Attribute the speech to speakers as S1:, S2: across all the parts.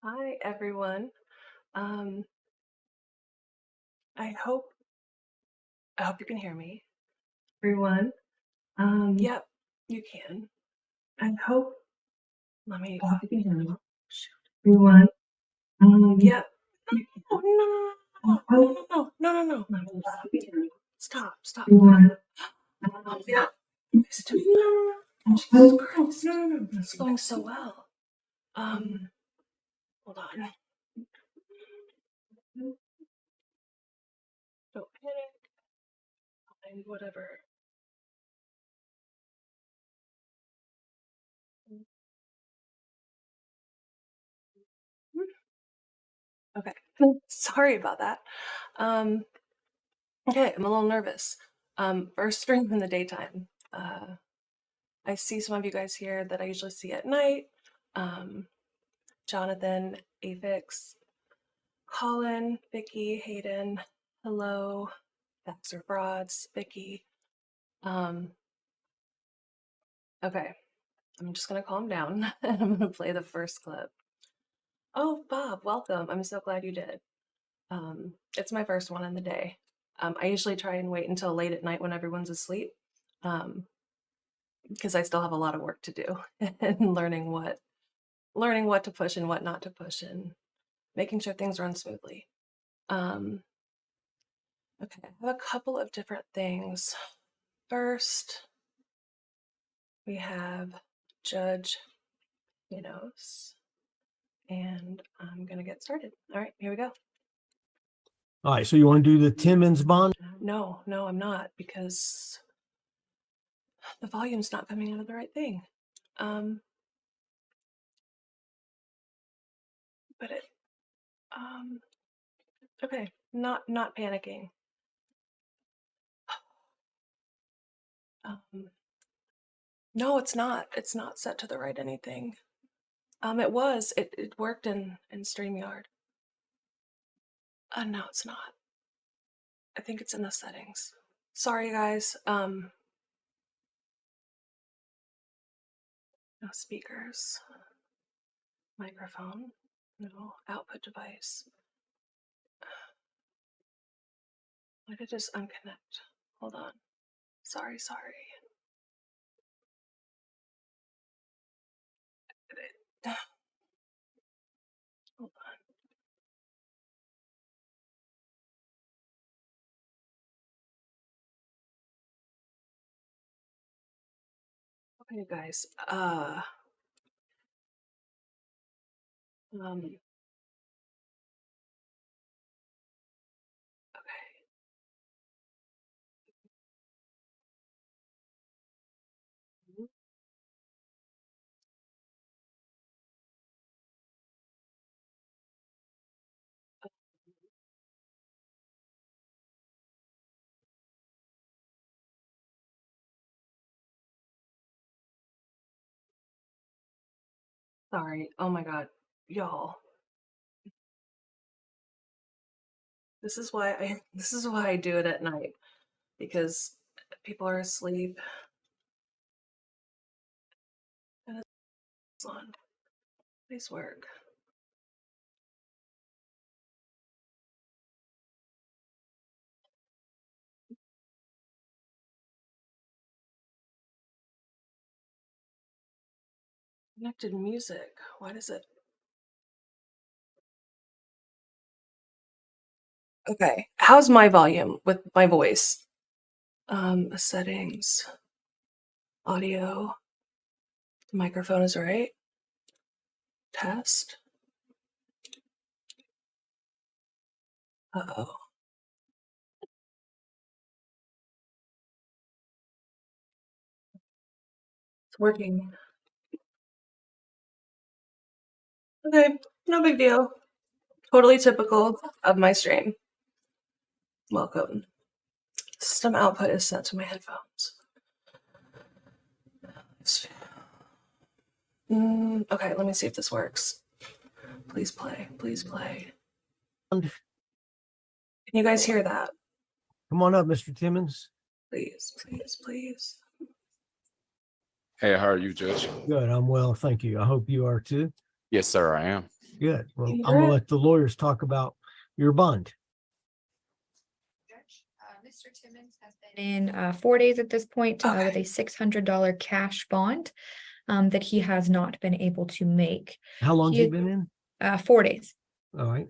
S1: Hi, everyone. Um, I hope you can hear me. Everyone. Yep, you can. I hope. I hope you can hear me. Shoot. Everyone. Yep. No, no, no, no, no, no, no, no, no, no. I hope you can hear me. Stop, stop. Everyone. Yeah. Jesus Christ. No, no, no. It's going so well. Hold on. Don't panic. And whatever. Okay. Sorry about that. Okay, I'm a little nervous. First stream in the daytime. I see some of you guys here that I usually see at night. Jonathan, Avix, Colin, Vicky, Hayden, hello, Baxter Broads, Vicky. Okay, I'm just gonna calm down and I'm gonna play the first clip. Oh, Bob, welcome. I'm so glad you did. It's my first one in the day. I usually try and wait until late at night when everyone's asleep. Because I still have a lot of work to do and learning what to push and what not to push and making sure things run smoothly. Okay, I have a couple of different things. First, we have Judge Thanos, and I'm gonna get started. All right, here we go.
S2: All right, so you want to do the Timmons bond?
S1: No, I'm not, because the volume's not coming out of the right thing. But it, okay, not panicking. No, it's not. It's not set to the right anything. It worked in StreamYard. No, it's not. I think it's in the settings. Sorry, guys. No speakers. Microphone. No output device. Why did it just unconnect? Hold on. Sorry. Hold on. Okay, guys. Okay. Sorry. Oh my God, y'all. This is why I do it at night, because people are asleep. And it's on. Nice work. Connected music. Why does it? Okay. How's my volume with my voice? Settings. Audio. The microphone is right. Test. Uh-oh. It's working. Okay, no big deal. Totally typical of my stream. Welcome. System output is set to my headphones. Okay, let me see if this works. Please play. Please play. Can you guys hear that?
S2: Come on up, Mr. Timmons.
S1: Please.
S3: Hey, how are you, Judge?
S2: Good, I'm well, thank you. I hope you are too.
S3: Yes, sir, I am.
S2: Good. Well,
S1: You
S2: I'm gonna
S1: heard?
S2: let the lawyers talk about your bond.
S3: Mr. Timmons has been in 4 days at this point with
S1: Okay.
S3: a $600 cash bond that he has not been able to make.
S2: How long has
S3: He-
S2: he been in?
S3: 4 days.
S2: All right.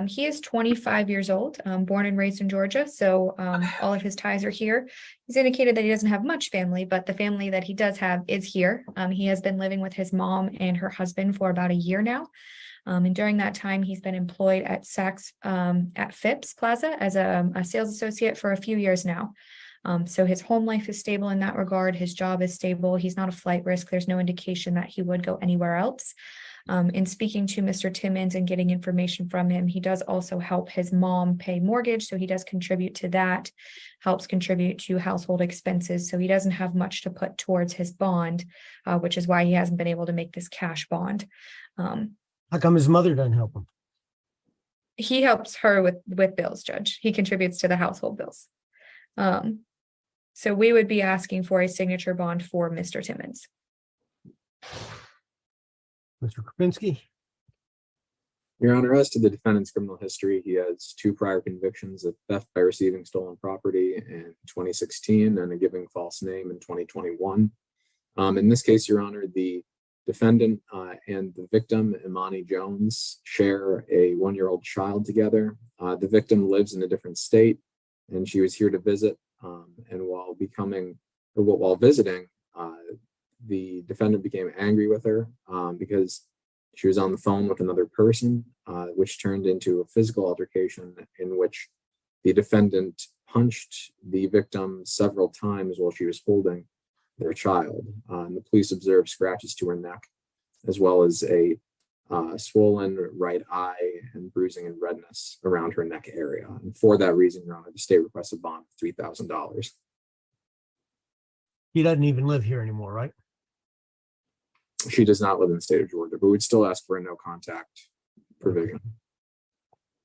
S3: He is 25 years old, born and raised in Georgia, so all of his ties are here. He's indicated that he doesn't have much family, but the family that he does have is here. He has been living with his mom and her husband for about a year now. And during that time, he's been employed at Saks at Phipps Plaza as a sales associate for a few years now. So his home life is stable in that regard. His job is stable. He's not a flight risk. There's no indication that he would go anywhere else. In speaking to Mr. Timmons and getting information from him, he does also help his mom pay mortgage. So he does contribute to that, helps contribute to household expenses. So he doesn't have much to put towards his bond, which is why he hasn't been able to make this cash bond.
S2: How come his mother doesn't help him?
S3: He helps her with bills, Judge. He contributes to the household bills. So we would be asking for a signature bond for Mr. Timmons.
S2: Mr. Kropinski?
S4: Your Honor, as to the defendant's criminal history, he has 2 prior convictions of theft by receiving stolen property in 2016 and a giving false name in 2021. In this case, Your Honor, the defendant and the victim, Imani Jones, share a 1-year-old child together. The victim lives in a different state, and she was here to visit. And while visiting, the defendant became angry with her because she was on the phone with another person, which turned into a physical altercation in which the defendant punched the victim several times while she was holding their child. And the police observed scratches to her neck, as well as a swollen right eye and bruising and redness around her neck area. And for that reason, Your Honor, the state requests a bond of $3,000.
S2: He doesn't even live here anymore, right?
S4: She does not live in the state of Georgia, but we'd still ask for a no contact provision.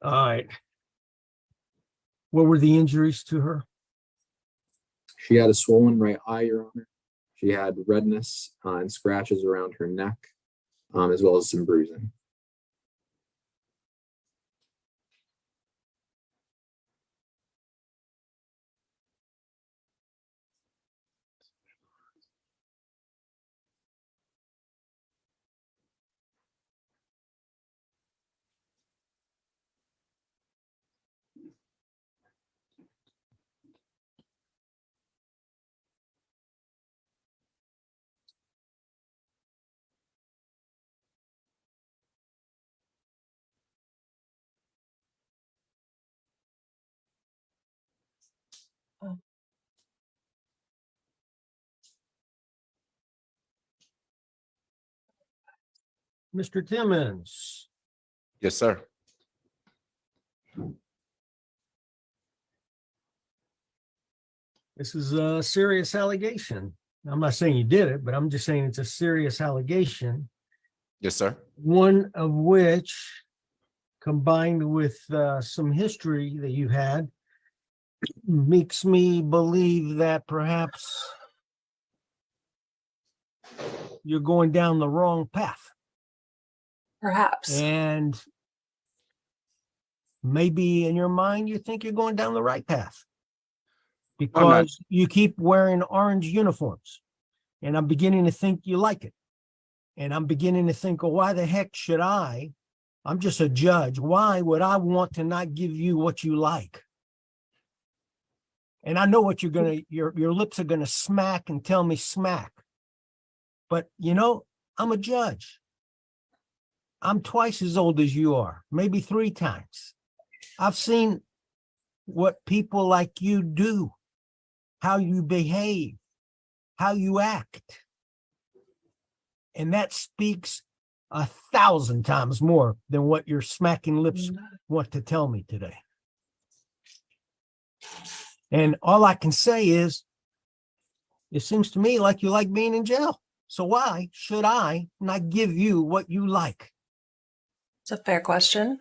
S2: All right. What were the injuries to her?
S4: She had a swollen right eye, Your Honor. She had redness and scratches around her neck, as well as some bruising.
S2: Mr. Timmons?
S5: Yes, sir.
S2: This is a serious allegation. I'm not saying you did it, but I'm just saying it's a serious allegation.
S5: Yes, sir.
S2: One of which, combined with some history that you had, makes me believe that perhaps you're going down the wrong path.
S1: Perhaps.
S2: And maybe in your mind, you think you're going down the right path. Because you keep wearing orange uniforms. And I'm beginning to think you like it. And I'm beginning to think, well, why the heck should I? I'm just a judge. Why would I want to not give you what you like? And I know what your lips are gonna smack and tell me smack. But you know, I'm a judge. I'm twice as old as you are, maybe 3 times. I've seen what people like you do, how you behave, how you act. And that speaks 1,000 times more than what your smacking lips want to tell me today. And all I can say is, it seems to me like you like being in jail. So why should I not give you what you like?
S1: It's a fair question.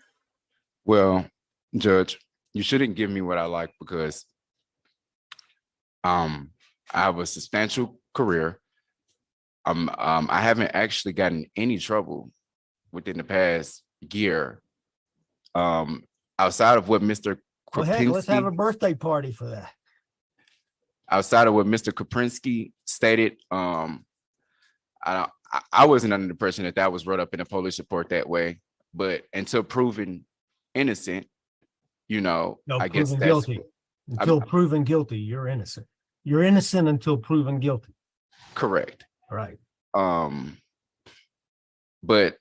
S5: Well, Judge, you shouldn't give me what I like because I have a substantial career. I haven't actually gotten any trouble within the past year. Outside of what Mr.
S2: Well, heck, let's have a
S5: Kopinski,
S2: birthday party for that.
S5: outside of what Mr. Kopinski stated, I wasn't under the impression that that was wrote up in a police report that way. But until proven innocent, you know,
S2: No,
S5: I guess
S2: proven
S5: that's
S2: guilty. Until proven guilty, you're innocent. You're innocent until proven guilty.
S5: correct.
S2: Right.
S5: But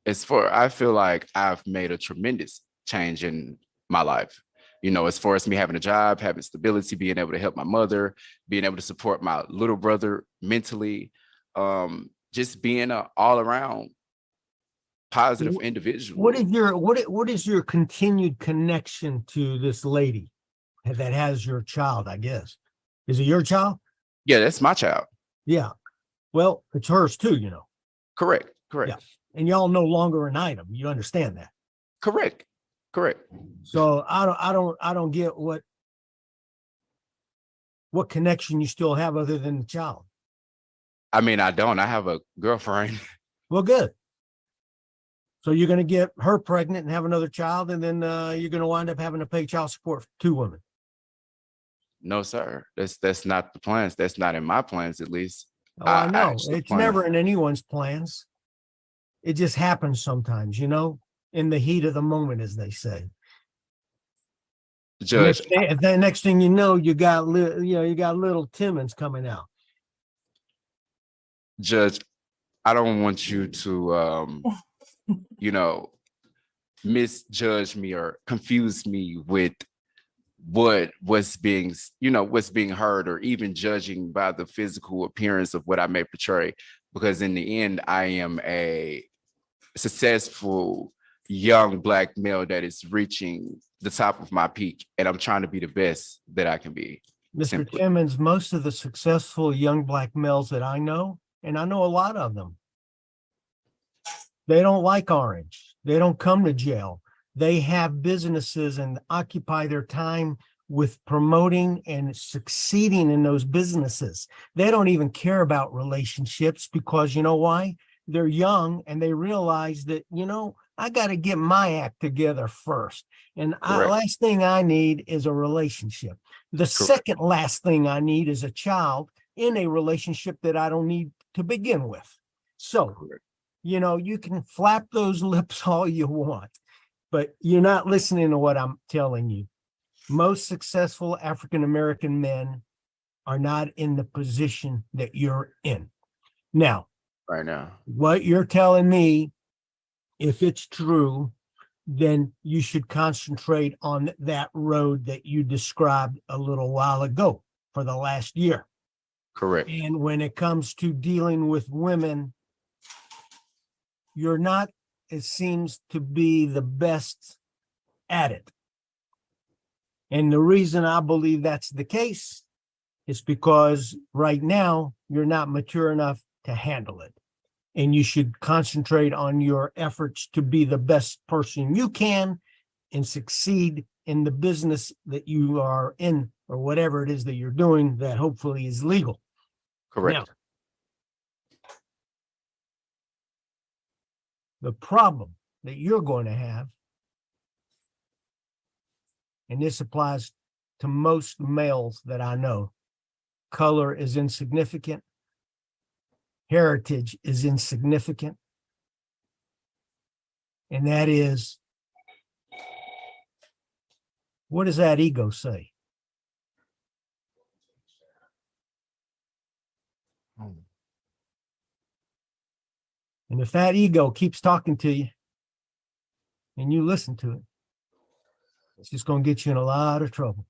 S5: I feel like I've made a tremendous change in my life. You know, as far as me having a job, having stability, being able to help my mother, being able to support my little brother mentally, just being an all around positive individual.
S2: What is your continued connection to this lady that has your child, I guess? Is it your child?
S5: Yeah, that's my child.
S2: Yeah. Well, it's hers too, you know.
S5: Correct. Correct.
S2: Yeah. And y'all no longer an item. You understand that.
S5: Correct. Correct.
S2: So I don't get what connection you still have other than the child.
S5: I mean, I have a girlfriend.
S2: Well, good. So you're going to get her pregnant and have another child, and then you're going to wind up having to pay child support for 2 women.
S5: No, sir. That's not the plans. That's not in my plans, at least.
S2: Oh, I know.
S5: actually
S2: It's
S5: plan-
S2: never in anyone's plans. It just happens sometimes, you know, in the heat of the moment, as they say.
S5: Judge,
S2: The next thing you know, you got little Timmons coming out.
S5: Judge, I don't want you to, you know, misjudge me or confuse me with what's being heard, or even judging by the physical appearance of what I may portray. Because in the end, I am a successful young Black male that is reaching the top of my peak, and I'm trying to be the best that I can be.
S2: Mr.
S5: Simply.
S2: Timmons, most of the successful young Black males that I know, and I know a lot of them, they don't like orange. They don't come to jail. They have businesses and occupy their time with promoting and succeeding in those businesses. They don't even care about relationships, because you know why? They're young and they realize that, you know, I got to get my act together first. And last thing I need is a relationship. The second last thing I need is a child in a relationship that I don't need to begin with. So, you know, you can flap those lips all you want, but you're not listening to what I'm telling you. Most successful African-American men are not in the position that you're in. Now,
S5: Right now.
S2: what you're telling me, if it's true, then you should concentrate on that road that you described a little while ago for the last year.
S5: Correct.
S2: And when it comes to dealing with women, you're not, it seems to be, the best at it. And the reason I believe that's the case is because right now you're not mature enough to handle it. And you should concentrate on your efforts to be the best person you can and succeed in the business that you are in, or whatever it is that you're doing that hopefully is legal.
S5: Correct.
S2: Now, the problem that you're going to have, and this applies to most males that I know, color is insignificant. Heritage is insignificant. And that is, what does that ego say? And if that ego keeps talking to you and you listen to it, it's just going to get you in a lot of trouble.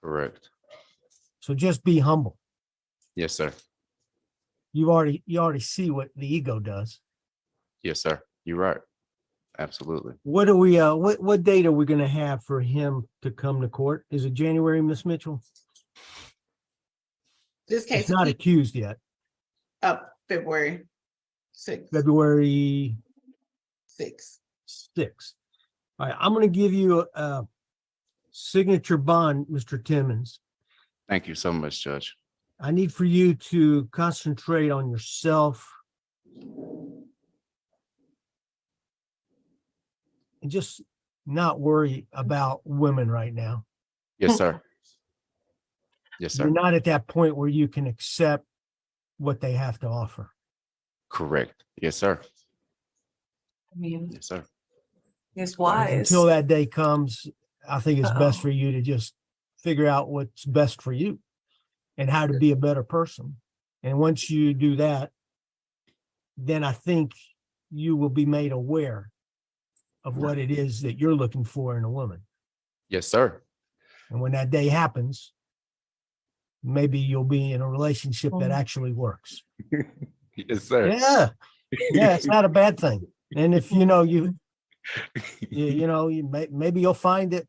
S5: Correct.
S2: So just be humble.
S5: Yes, sir.
S2: You already see what the ego does.
S5: Yes, sir. You're right. Absolutely.
S2: What are we what date are we going to have for him to come to court? Is it January, Miss Mitchell?
S6: This case
S2: He's not accused yet.
S6: up February 6th.
S2: February
S6: 6th.
S2: 6th. All right, I'm going to give you a signature bond, Mr. Timmons.
S5: Thank you so much, Judge.
S2: I need for you to concentrate on yourself and just not worry about women right now.
S5: Yes, sir. Yes, sir.
S2: You're not at that point where you can accept what they have to offer.
S5: Correct. Yes, sir.
S1: I mean,
S5: Yes, sir.
S1: he's wise.
S2: Until that day comes, I think it's best
S1: Uh-oh.
S2: for you to just figure out what's best for you and how to be a better person. And once you do that, then I think you will be made aware of what it is that you're looking for in a woman.
S5: Yes, sir.
S2: And when that day happens, maybe you'll be in a relationship that actually works.
S5: Yes, sir.
S2: Yeah. Yeah, it's not a bad thing. And if you know, maybe you'll find that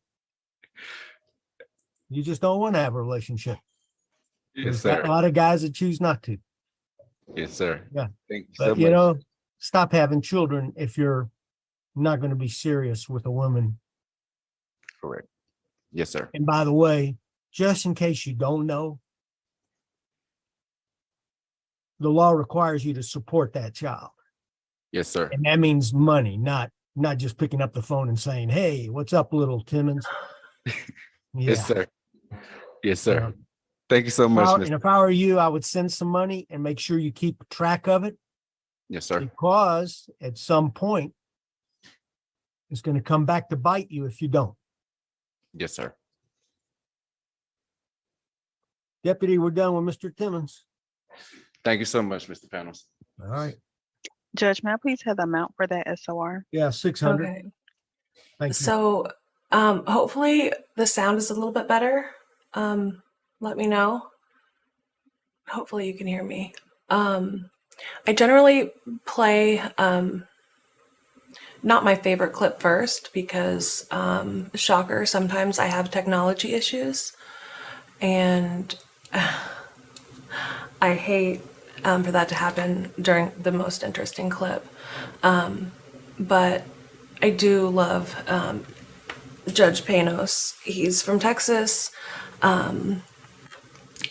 S2: you just don't want to have a relationship.
S5: Yes,
S2: There's a
S5: sir.
S2: lot of guys that choose not to.
S5: Yes, sir.
S2: Yeah.
S5: Thank you so
S2: But
S5: much.
S2: stop having children if you're not going to be serious with a woman.
S5: Correct. Yes, sir.
S2: And by the way, just in case you don't know, the law requires you to support that child.
S5: Yes, sir.
S2: And that means money, not just picking up the phone and saying, "Hey, what's up, little Timmons?"
S5: Yes, sir. Yes, sir.
S2: Yeah.
S5: Thank you so much,
S2: And
S5: Mr.
S2: if I were you, I would send some money and make sure you keep track of it,
S5: Yes, sir.
S2: because at some point it's going to come back to bite you if you don't.
S5: Yes, sir.
S2: Deputy, we're done with Mr. Timmons.
S5: Thank you so much, Mr. Panels.
S2: All right.
S7: Judge, may I please have the amount for that SOR?
S2: Yeah, 600.
S1: Okay.
S2: Thank you.
S1: So hopefully the sound is a little bit better. Let me know. Hopefully you can hear me. I generally play not my favorite clip first because shocker, sometimes I have technology issues and I hate for that to happen during the most interesting clip. But I do love Judge Panos. He's from Texas.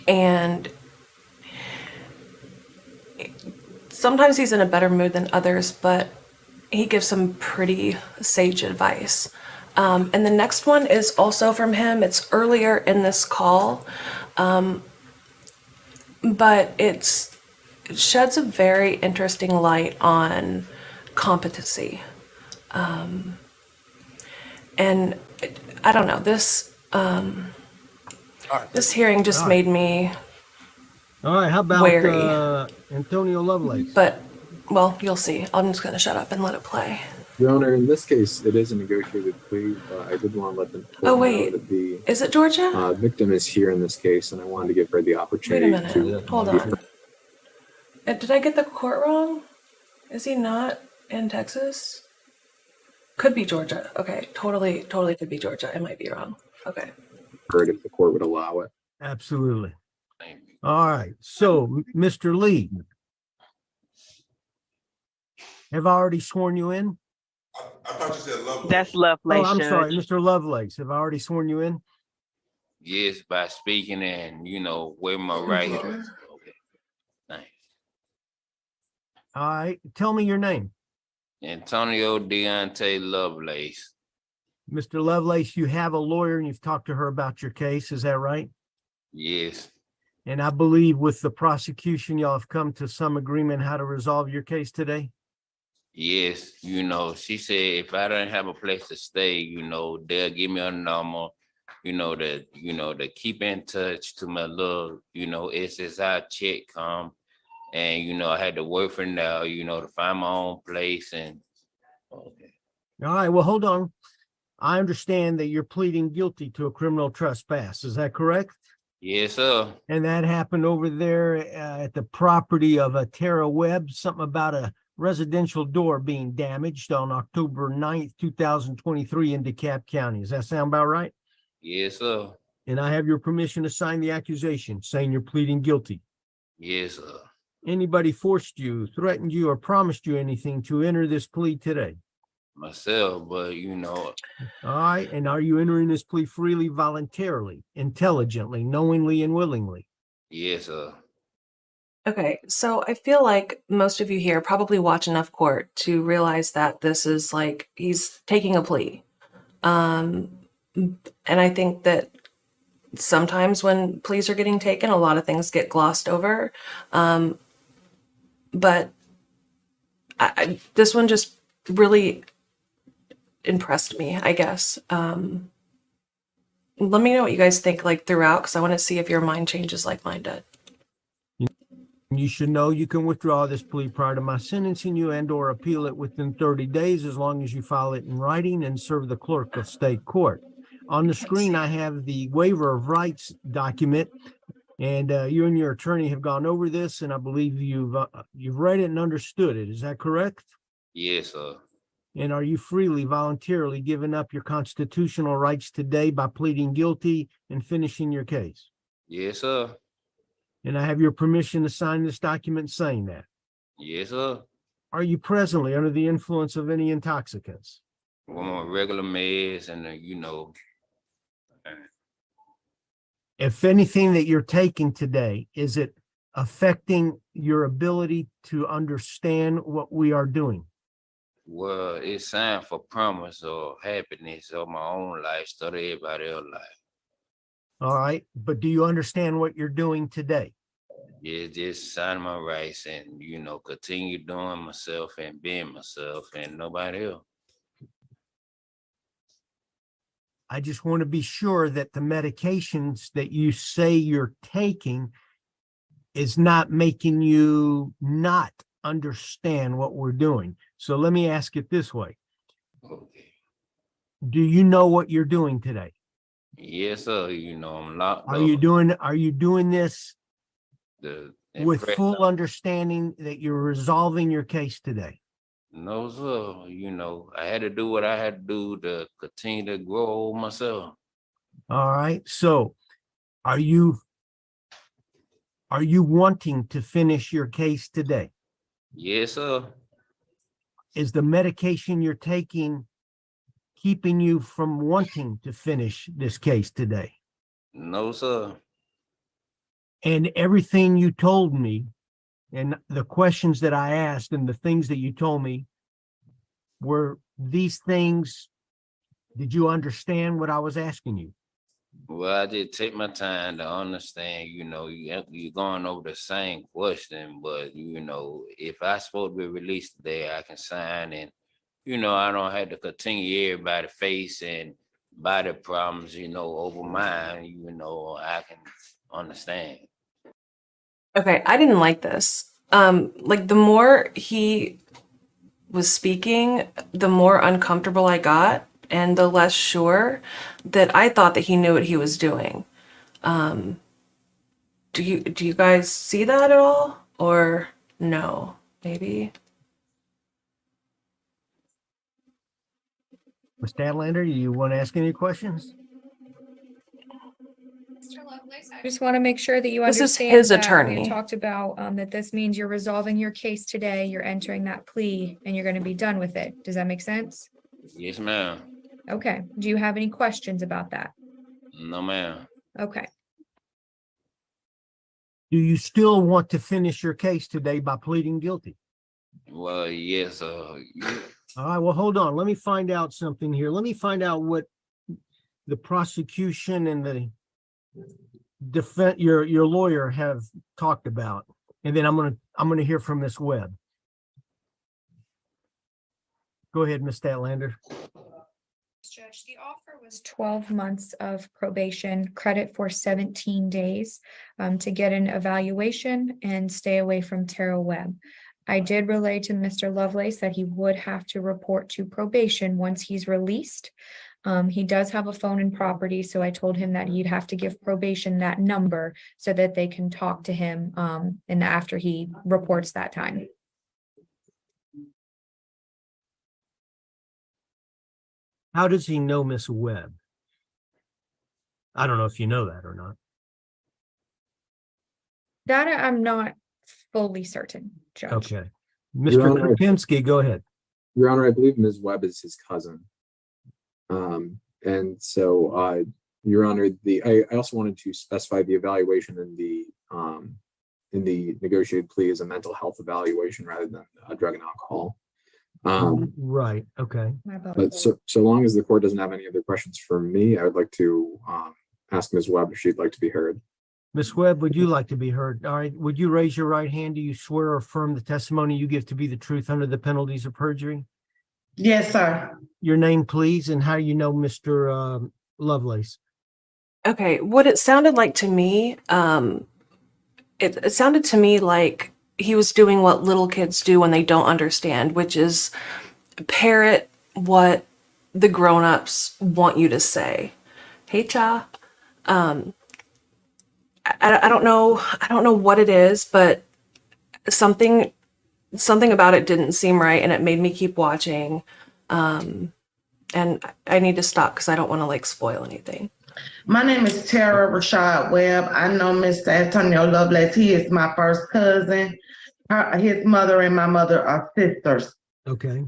S1: And sometimes he's in a better mood than others, but he gives some pretty sage advice. And the next one is also from him. It's earlier in this call, but it sheds a very interesting light on competency. And I don't know, this hearing just made me,
S2: All right. How about
S1: wary.
S2: Antonio Lovelace?
S1: but, well, you'll see. I'm just going to shut up and let it play.
S4: Your Honor, in this case, it is a negotiated plea. I did want to let the court
S1: Oh,
S4: know
S1: wait.
S4: that the
S1: Is it Georgia?
S4: victim is here in this case, and I wanted to give her the
S1: Wait a
S4: opportunity
S1: minute.
S4: to.
S1: Hold on. Did I get the court wrong? Is he not in Texas? Could be Georgia. Okay. Totally could be Georgia. I might be wrong. Okay.
S4: Heard if the court would allow it.
S2: Absolutely. All right. So, Mr. Lee, have I already sworn you in?
S8: I thought you said Lovelace.
S7: That's Lovelace,
S2: Oh, I'm sorry,
S7: Judge.
S2: Mr. Lovelace. Have I already sworn you in?
S9: Yes, by speaking and, wave my right hand. Okay. Thanks.
S2: All right. Tell me your name.
S9: Antonio Deontay Lovelace.
S2: Mr. Lovelace, you have a lawyer and you've talked to her about your case. Is that right?
S9: Yes,
S2: And I believe with the prosecution, y'all have come to some agreement how to resolve your case today.
S9: yes. She said if I don't have a place to stay, they'll give me a number, to keep in touch to my little, SSI check come. And, I had to work for now, to find my own place and. Okay.
S2: All right. Well, hold on. I understand that you're pleading guilty to a criminal trespass. Is that correct?
S9: Yes, sir.
S2: And that happened over there at the property of Tara Webb, something about a residential door being damaged on October 9th, 2023 in DeKalb County. Does that sound about right?
S9: Yes, sir.
S2: And I have your permission to sign the accusation saying you're pleading guilty.
S9: Yes, sir.
S2: Anybody forced you, threatened you, or promised you anything to enter this plea today?
S9: Myself, but
S2: All right. And are you entering this plea freely, voluntarily, intelligently, knowingly, and willingly?
S9: yes, sir.
S1: Okay, so I feel like most of you here probably watch enough court to realize that this is like he's taking a plea. And I think that sometimes when pleas are getting taken, a lot of things get glossed over. But this one just really impressed me, I guess. Let me know what you guys think like throughout, because I want to see if your mind changes like mine did.
S2: You should know you can withdraw this plea prior to my sentencing you and/or appeal it within 30 days as long as you file it in writing and serve the clerk of state court. On the screen, I have the waiver of rights document, and you and your attorney have gone over this, and I believe you've read it and understood it. Is that correct?
S9: Yes, sir.
S2: And are you freely, voluntarily giving up your constitutional rights today by pleading guilty and finishing your case?
S9: Yes, sir.
S2: And I have your permission to sign this document saying that.
S9: Yes, sir.
S2: Are you presently under the influence of any intoxicants?
S9: I'm on regular meds and,
S2: If anything that you're taking today, is it affecting your ability to understand what we are doing?
S9: well, it's sign for promise or happiness of my own life, instead of everybody else's life.
S2: All right. But do you understand what you're doing today?
S9: Yeah, just sign my rights and, continue doing myself and being myself and nobody else.
S2: I just want to be sure that the medications that you say you're taking is not making you not understand what we're doing. So let me ask it this way.
S9: Okay.
S2: Do you know what you're doing today?
S9: Yes, sir. I'm locked
S2: Are
S9: up.
S2: you doing this
S9: The
S2: with
S9: impress-
S2: full understanding that you're resolving your case today?
S9: No, sir. I had to do what I had to do to continue to grow myself.
S2: All right. So are you wanting to finish your case today?
S9: Yes, sir.
S2: Is the medication you're taking keeping you from wanting to finish this case today?
S9: No, sir.
S2: And everything you told me and the questions that I asked and the things that you told me, were these things, did you understand what I was asking you?
S9: Well, I did take my time to understand, you're going over the same question, but, if I supposed to be released today, I can sign and, I don't have to continue everybody facing body problems, over mine, I can understand.
S1: Okay, I didn't like this. Like the more he was speaking, the more uncomfortable I got and the less sure that I thought that he knew what he was doing. Do you guys see that at all? Or no, maybe?
S2: Ms. Stadlander, you want to ask any questions?
S3: Mr. Lovelace, I just want to make sure that you
S1: This is
S3: understand
S1: his
S3: that we
S1: attorney.
S3: had talked about that this means you're resolving your case today, you're entering that plea, and you're going to be done with it. Does that make sense?
S9: Yes, ma'am.
S3: Okay. Do you have any questions about that?
S9: No, ma'am.
S3: Okay.
S2: Do you still want to finish your case today by pleading guilty?
S9: Well, yes,
S2: All right, well, hold on. Let me find out something here. Let me find out what the prosecution and the defense, your lawyer have talked about. And then I'm gonna hear from Ms. Webb. Go ahead, Ms. Statlander.
S3: Judge, the offer was 12 months of probation, credit for 17 days to get an evaluation and stay away from Tara Webb. I did relay to Mr. Lovelace that he would have to report to probation once he's released. He does have a phone and property, so I told him that he'd have to give probation that number so that they can talk to him and after he reports that time.
S2: How does he know Miss Webb? I don't know if you know that or not.
S3: That I'm not fully certain, Judge.
S2: Okay.
S4: Your
S2: Mr.
S4: Honor,
S2: Krupinski, go ahead.
S4: Your Honor, I believe Ms. Webb is his cousin. And so, Your Honor, I also wanted to specify the evaluation in in the negotiated plea is a mental health evaluation rather than drug and alcohol.
S2: Right, okay.
S4: But so long as the court doesn't have any other questions for me, I would like to ask Ms. Webb if she'd like to be heard.
S2: Ms. Webb, would you like to be heard? All right, would you raise your right hand? Do you swear or affirm the testimony you give to be the truth under the penalties of perjury?
S6: Yes, sir.
S2: Your name, please, and how you know Mr. Lovelace?
S1: Okay, what it sounded like to me, it sounded to me like he was doing what little kids do when they don't understand, which is parrot what the grown-ups want you to say. Hey, Cha. I don't know what it is, but something about it didn't seem right, and it made me keep watching. And I need to stop because I don't want to like spoil anything.
S10: My name is Tara Rashad Webb. I know Mr. Antonio Lovelace. He is my first cousin. His mother and my mother are sisters.
S2: Okay.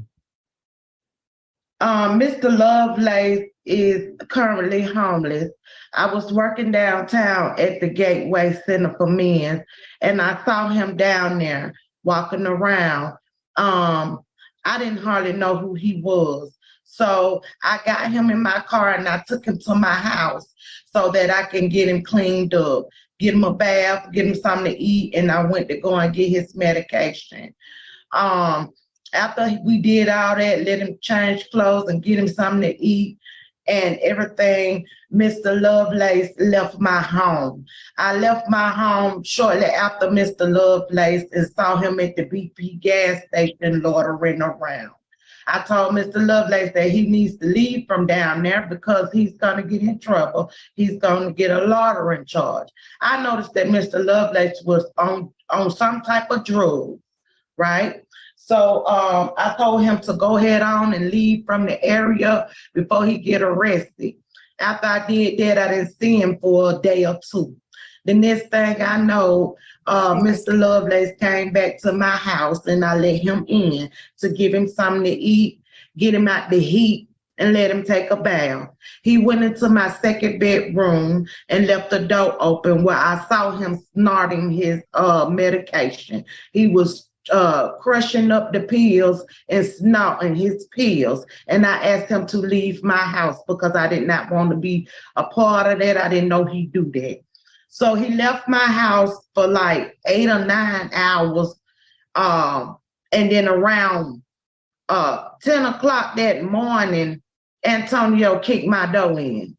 S10: Mr. Lovelace is currently homeless. I was working downtown at the Gateway Center for Men, and I saw him down there walking around. I didn't hardly know who he was. So I got him in my car and I took him to my house so that I can get him cleaned up, get him a bath, get him something to eat, and I went to go and get his medication. After we did all that, let him change clothes and get him something to eat and everything, Mr. Lovelace left my home. I left my home shortly after Mr. Lovelace and saw him at the BP gas station loitering around. I told Mr. Lovelace that he needs to leave from down there because he's going to get in trouble. He's going to get a loitering charge. I noticed that Mr. Lovelace was on some type of drug, right? So I told him to go ahead on and leave from the area before he get arrested. After I did that, I didn't see him for a day or two. The next thing I know, Mr. Lovelace came back to my house and I let him in to give him something to eat, get him out the heat, and let him take a bath. He went into my second bedroom and left the door open where I saw him snorting his medication. He was crushing up the pills and snorting his pills. And I asked him to leave my house because I did not want to be a part of that. I didn't know he'd do that. So he left my house for like 8 or 9 hours. And then around 10 o'clock that morning, Antonio kicked my door in.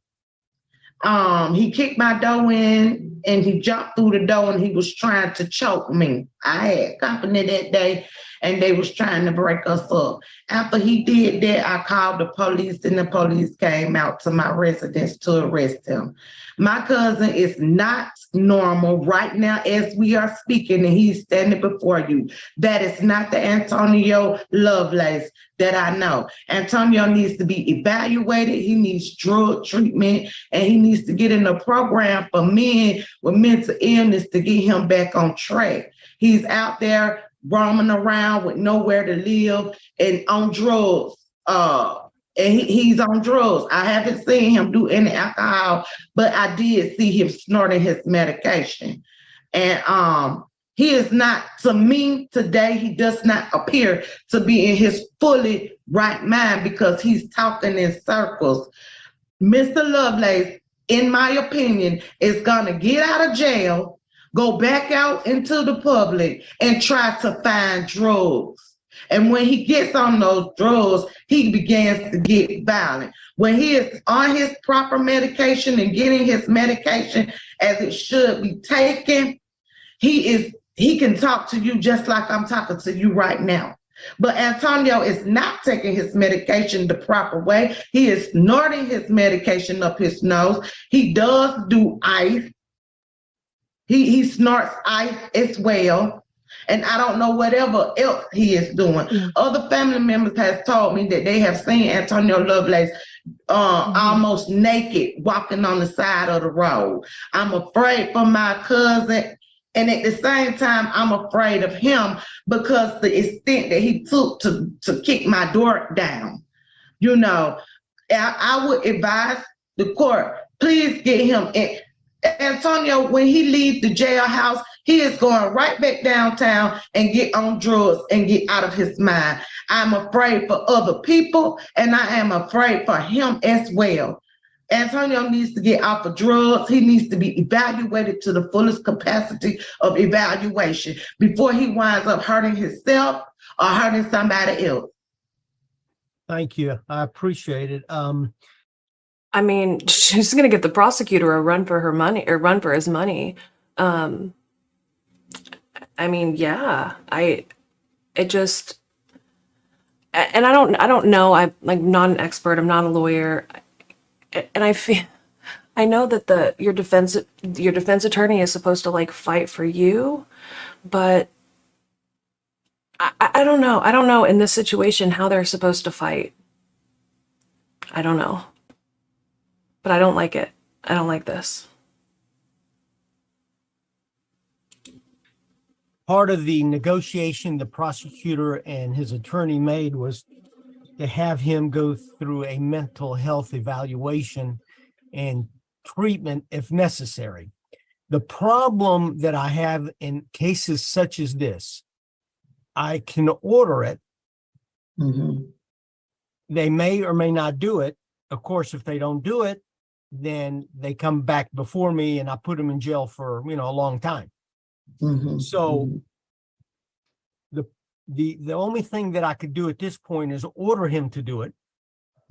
S10: He kicked my door in and he jumped through the door and he was trying to choke me. I had company that day and they was trying to break us up. After he did that, I called the police and the police came out to my residence to arrest him. My cousin is not normal right now as we are speaking and he's standing before you. That is not the Antonio Lovelace that I know. Antonio needs to be evaluated. He needs drug treatment and he needs to get in a program for men with mental illness to get him back on track. He's out there roaming around with nowhere to live and on drugs. And he's on drugs. I haven't seen him do any alcohol, but I did see him snorting his medication. And he is not, to me today, he does not appear to be in his fully right mind because he's talking in circles. Mr. Lovelace, in my opinion, is gonna get out of jail, go back out into the public and try to find drugs. And when he gets on those drugs, he begins to get violent. When he is on his proper medication and getting his medication as it should be taken, he can talk to you just like I'm talking to you right now. But Antonio is not taking his medication the proper way. He is snorting his medication up his nose. He does do ice. He snorts ice as well. And I don't know whatever else he is doing. Other family members have told me that they have seen Antonio Lovelace almost naked walking on the side of the road. I'm afraid for my cousin. And at the same time, I'm afraid of him because the extent that he took to kick my door down. You know, I would advise the court, please get him in. Antonio, when he leaves the jailhouse, he is going right back downtown and get on drugs and get out of his mind. I'm afraid for other people, and I am afraid for him as well. Antonio needs to get off of drugs. He needs to be evaluated to the fullest capacity of evaluation before he winds up hurting himself or hurting somebody else.
S2: Thank you. I appreciate it.
S1: I mean, she's gonna give the prosecutor a run for her money or run for his money. I mean, yeah, it just, and I don't know. I'm like not an expert. I'm not a lawyer, and I know that your defense attorney is supposed to like fight for you, but I don't know. I don't know in this situation how they're supposed to fight. I don't know. But I don't like it. I don't like this.
S2: Part of the negotiation the prosecutor and his attorney made was to have him go through a mental health evaluation and treatment if necessary. The problem that I have in cases such as this, I can order it.
S10: Mm-hmm.
S2: They may or may not do it. Of course, if they don't do it, then they come back before me and I put them in jail for, a long time.
S10: Mm-hmm.
S2: So the only thing that I could do at this point is order him to do it.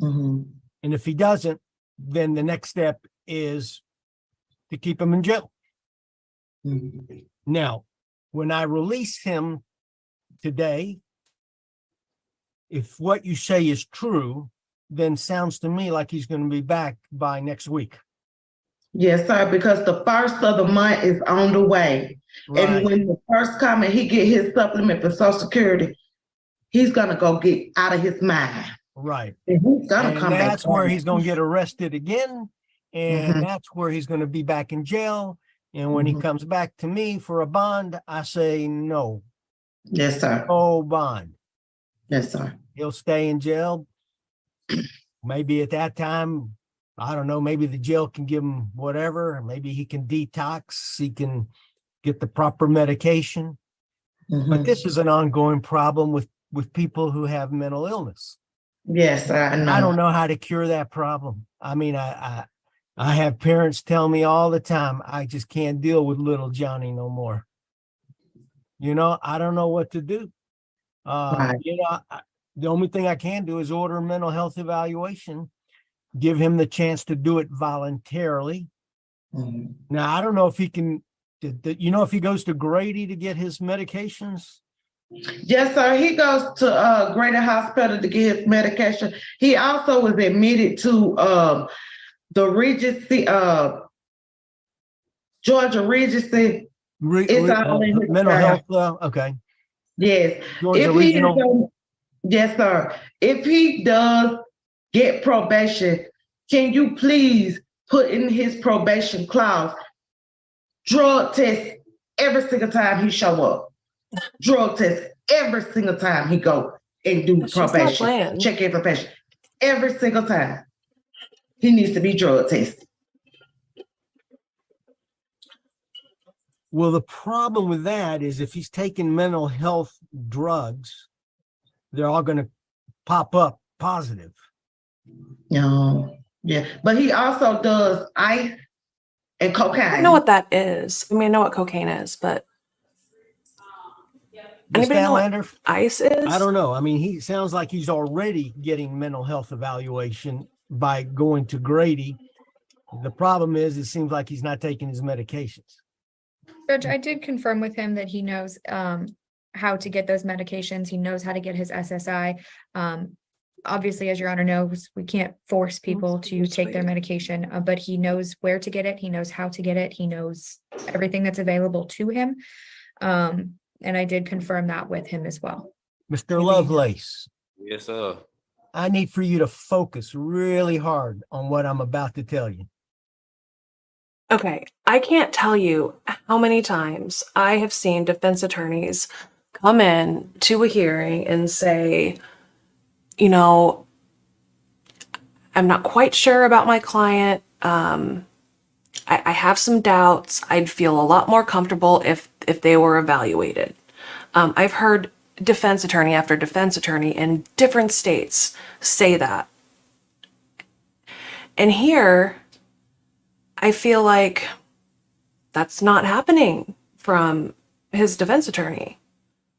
S10: Mm-hmm.
S2: And if he doesn't, then the next step is to keep him in jail.
S10: Mm-hmm.
S2: Now, when I release him today, if what you say is true, then sounds to me like he's going to be back by next week.
S10: Yes, sir, because the first of the month is on the way.
S2: Right.
S10: And when the first come and he get his supplement for Social Security, he's gonna go get out of his mind.
S2: Right.
S10: And he's gonna
S2: And
S10: come back.
S2: that's where he's going to get arrested again. And
S10: Mhm.
S2: that's where he's going to be back in jail. And when he
S10: Mhm.
S2: comes back to me for a bond, I say no.
S10: Yes, sir.
S2: No bond.
S10: Yes, sir.
S2: He'll stay in jail. Maybe at that time, I don't know, maybe the jail can give him whatever. Maybe he can detox. He can get the proper medication. But
S10: Mhm.
S2: this is an ongoing problem with people who have mental illness.
S10: Yes, sir. I know.
S2: I don't know how to cure that problem. I mean, I have parents tell me all the time, I just can't deal with little Johnny no more. I don't know what to do.
S10: Right.
S2: The only thing I can do is order a mental health evaluation, give him the chance to do it voluntarily.
S10: Mhm.
S2: Now, I don't know if he can, if he goes to Grady to get his medications.
S10: Yes, sir. He goes to Greater Hospital to get his medication. He also was admitted to the Regency, Georgia Regency. It's all in his
S2: Mental
S10: file.
S2: health, okay.
S10: Yes.
S2: Georgia
S10: If he is
S2: Regional.
S10: yes, sir. If he does get probation, can you please put in his probation clause drug test every single time he show up? Drug test every single time he go and do
S1: That's just not
S10: probation.
S1: planned.
S10: Check every patient. Every single time. He needs to be drug tested.
S2: Well, the problem with that is if he's taking mental health drugs, they're all going to pop up positive.
S10: No. Yeah. But he also does ice and cocaine.
S1: I don't know what that is. I mean, I know what cocaine is, but
S2: Ms.
S1: anybody know what
S2: Stanlander?
S1: ice is?
S2: I don't know. I mean, he sounds like he's already getting mental health evaluation by going to Grady. The problem is, it seems like he's not taking his medications.
S3: Judge, I did confirm with him that he knows how to get those medications. He knows how to get his SSI. Obviously, as your honor knows, we can't force people to take their medication, but he knows where to get it. He knows how to get it. He knows everything that's available to him. And I did confirm that with him as well.
S2: Mr. Lovelace,
S9: Yes, sir.
S2: I need for you to focus really hard on what I'm about to tell you.
S1: Okay, I can't tell you how many times I have seen defense attorneys come in to a hearing and say, I'm not quite sure about my client. I have some doubts. I'd feel a lot more comfortable if they were evaluated. I've heard defense attorney after defense attorney in different states say that. And here, I feel like that's not happening from his defense attorney.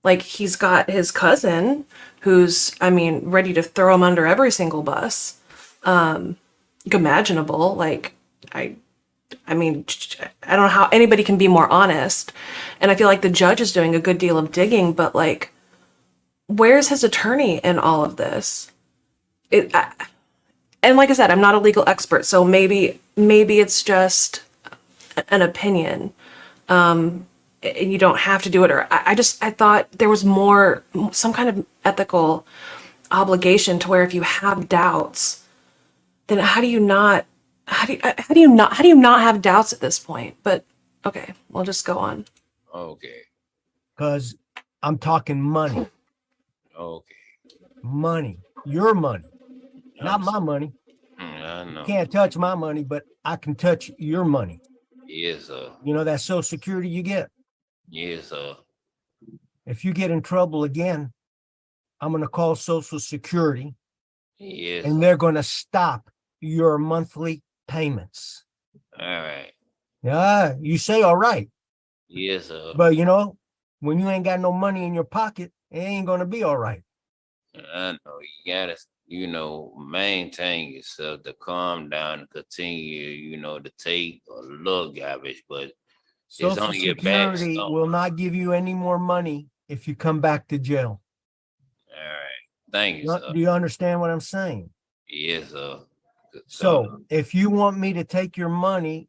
S1: Like, he's got his cousin who's, I mean, ready to throw him under every single bus imaginable. Like, I mean, I don't know how anybody can be more honest. And I feel like the judge is doing a good deal of digging, but like, where's his attorney in all of this? And like I said, I'm not a legal expert, so maybe it's just an opinion. And you don't have to do it. Or I thought there was some kind of ethical obligation to where if you have doubts, then how do you not have doubts at this point? But okay, we'll just go on.
S9: Okay,
S2: Because I'm talking money,
S9: okay.
S2: money, your money, not my money.
S9: I know.
S2: Can't touch my money, but I can touch your money.
S9: Yes, sir.
S2: You know that Social Security you get?
S9: Yes, sir.
S2: If you get in trouble again, I'm going to call Social Security
S9: Yes.
S2: and they're going to stop your monthly payments.
S9: All right.
S2: Yeah, you say all right.
S9: Yes, sir.
S2: But you know, when you ain't got no money in your pocket, it ain't going to be all right.
S9: I know you gotta, maintain yourself to calm down and continue, to take a little garbage, but
S2: Social
S9: on your back.
S2: Security
S9: All
S2: will not give you any more money if you come back to jail.
S9: right. Thank you, sir.
S2: Do you understand what I'm saying?
S9: Yes, sir. Good
S2: So
S9: stuff.
S2: if you want me to take your money,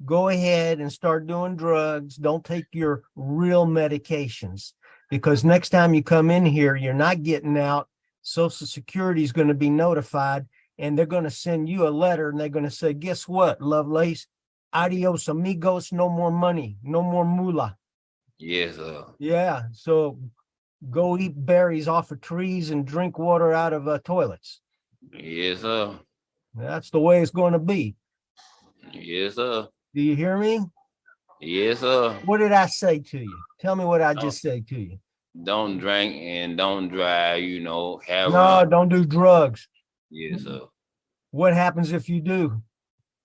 S2: go ahead and start doing drugs. Don't take your real medications, because next time you come in here, you're not getting out. Social Security is going to be notified and they're going to send you a letter and they're going to say, guess what, Lovelace? Adios, amigos, no more money, no more moolah.
S9: Yes, sir.
S2: Yeah, so go eat berries off of trees and drink water out of toilets.
S9: Yes, sir.
S2: That's the way it's going to be.
S9: Yes, sir.
S2: Do you hear me?
S9: Yes, sir.
S2: What did I say to you? Tell me what I just said to you.
S9: Don't drink and don't drive, have
S2: No, don't do drugs.
S9: Yes, sir.
S2: What happens if you do?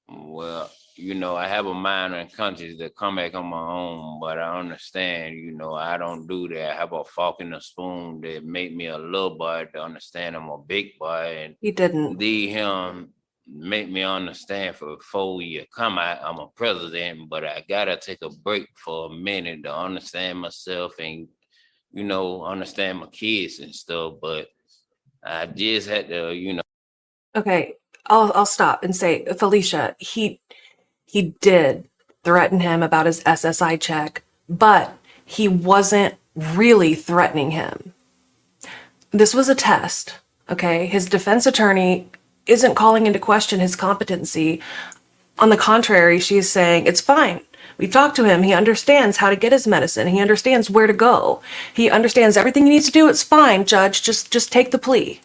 S9: Well, I have a minor in countries that come back on my own, but I understand, I don't do that. I have a fork and a spoon that make me a little boy to understand I'm a big boy, and
S1: He didn't.
S9: him make me understand for 4 years. Come out, I'm a president, but I gotta take a break for a minute to understand myself and, understand my kids and stuff. But I just had to,
S1: Okay, I'll stop and say, Felicia, he did threaten him about his SSI check, but he wasn't really threatening him. This was a test, okay? His defense attorney isn't calling into question his competency. On the contrary, she's saying, it's fine. We've talked to him. He understands how to get his medicine. He understands where to go. He understands everything he needs to do. It's fine, Judge. Just take the plea.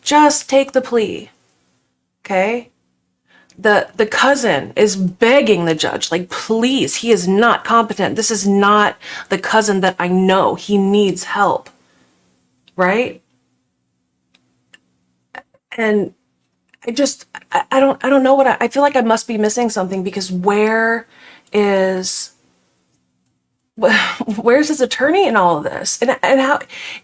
S1: Just take the plea. Okay? The cousin is begging the judge, like, please, he is not competent. This is not the cousin that I know. He needs help. Right? And I don't know what I feel like I must be missing something, because where's his attorney in all of this? And how,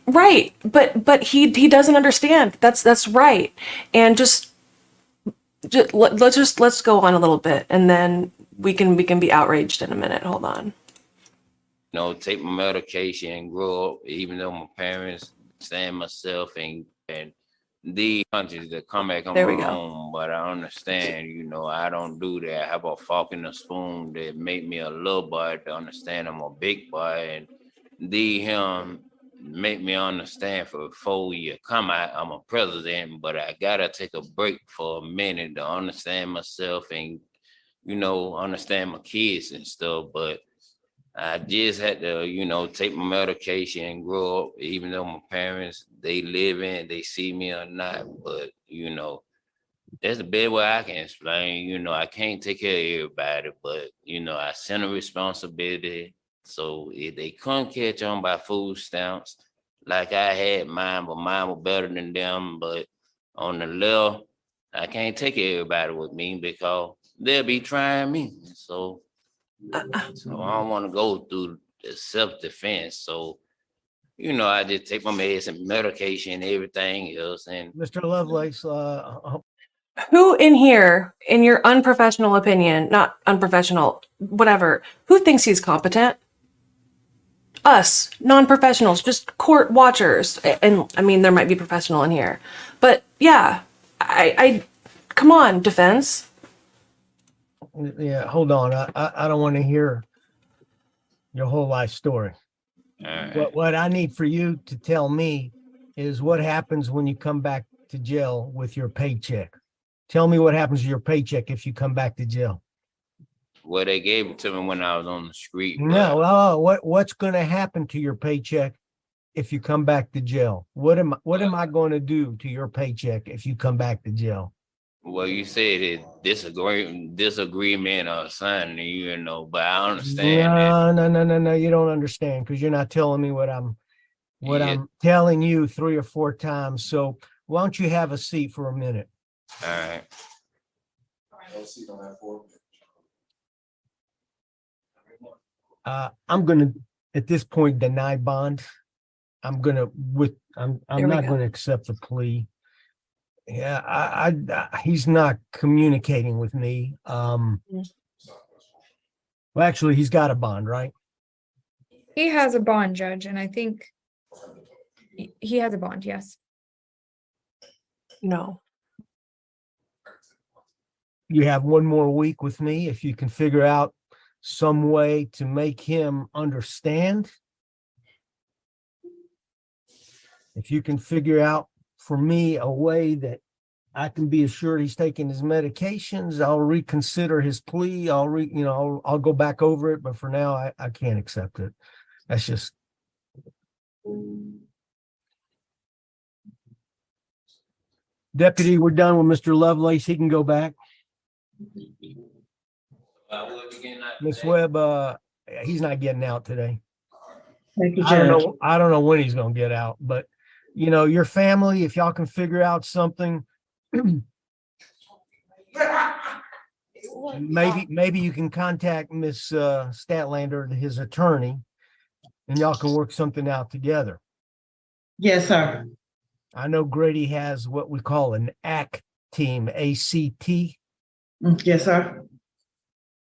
S1: right. But he doesn't understand. That's right. And let's go on a little bit, and then we can be outraged in a minute. Hold on.
S9: Take my medication and grow up, even though my parents stand myself and these countries that come back on
S1: There
S9: my
S1: we go.
S9: own, but I understand, I don't do that. I have a fork and a spoon that make me a little boy to understand I'm a big boy, and him make me understand for 4 years. Come out, I'm a president, but I gotta take a break for a minute to understand myself and, understand my kids and stuff. But I just had to, take my medication and grow up, even though my parents, they live in, they see me or not. But, That's the best way I can explain. You know, I can't take care of everybody, but you know, I send a responsibility. So if they couldn't catch on by food stamps, like I had mine, but mine was better than them. But on the left, I can't take everybody with me because they'll be trying me. So I don't want to go through the self-defense. So, you know, I just take my medicine, medication, and everything else. And
S2: Mr. Lovelace,
S1: Who in here, in your unprofessional opinion, not unprofessional, whatever, who thinks he's competent? Us, non-professionals, just court watchers. And I mean, there might be professional in here, but yeah, I come on, defense.
S2: yeah, hold on. I don't want to hear your whole life story. What I need for you to tell me is what happens when you come back to jail with your paycheck. Tell me what happens to your paycheck if you come back to jail.
S9: well, they gave it to me when I was on the street.
S2: No, what's going to happen to your paycheck if you come back to jail? What am I going to do to your paycheck if you come back to jail?
S9: Well, you said it disagreement or something, you know, but I understand that.
S2: No, you don't understand because you're not telling me what I'm telling you 3 or 4 times. So why don't you have a seat for a minute?
S9: All right.
S2: I'm gonna at this point deny bond. I'm not gonna accept the plea. Yeah, he's not communicating with me. Well, actually, he's got a bond, right?
S3: He has a bond, Judge, and I think he has a bond, yes.
S1: No.
S2: You have 1 more week with me if you can figure out some way to make him understand. If you can figure out for me a way that I can be assured he's taking his medications, I'll reconsider his plea. I'll go back over it, but for now I can't accept it. That's just. Deputy, we're done with Mr. Lovelace. He can go back. Miss Webb, he's not getting out today.
S6: Thank you,
S2: I don't
S6: Judge.
S2: know. I don't know when he's gonna get out, but you know, your family, if y'all can figure out something, maybe you can contact Miss Statlander, his attorney, and y'all can work something out together.
S6: Yes, sir.
S2: I know Grady has what we call an ACT team, ACT.
S6: Yes, sir.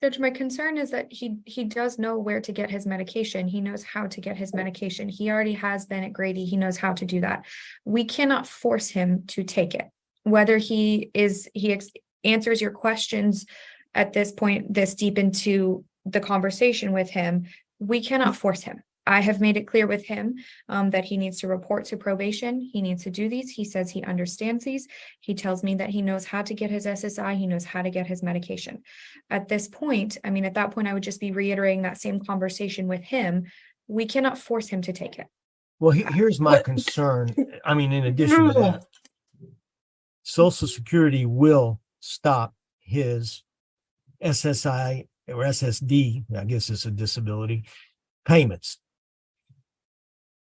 S3: Judge, my concern is that he does know where to get his medication. He knows how to get his medication. He already has been at Grady. He knows how to do that. We cannot force him to take it. Whether he answers your questions at this point, this deep into the conversation with him, we cannot force him. I have made it clear with him that he needs to report to probation. He needs to do these. He says he understands these. He tells me that he knows how to get his SSI. He knows how to get his medication. At this point, I mean, at that point, I would just be reiterating that same conversation with him. We cannot force him to take it.
S2: Well, here's my concern. I mean, in addition to that, Social Security will stop his SSI or SSD, I guess it's a disability, payments.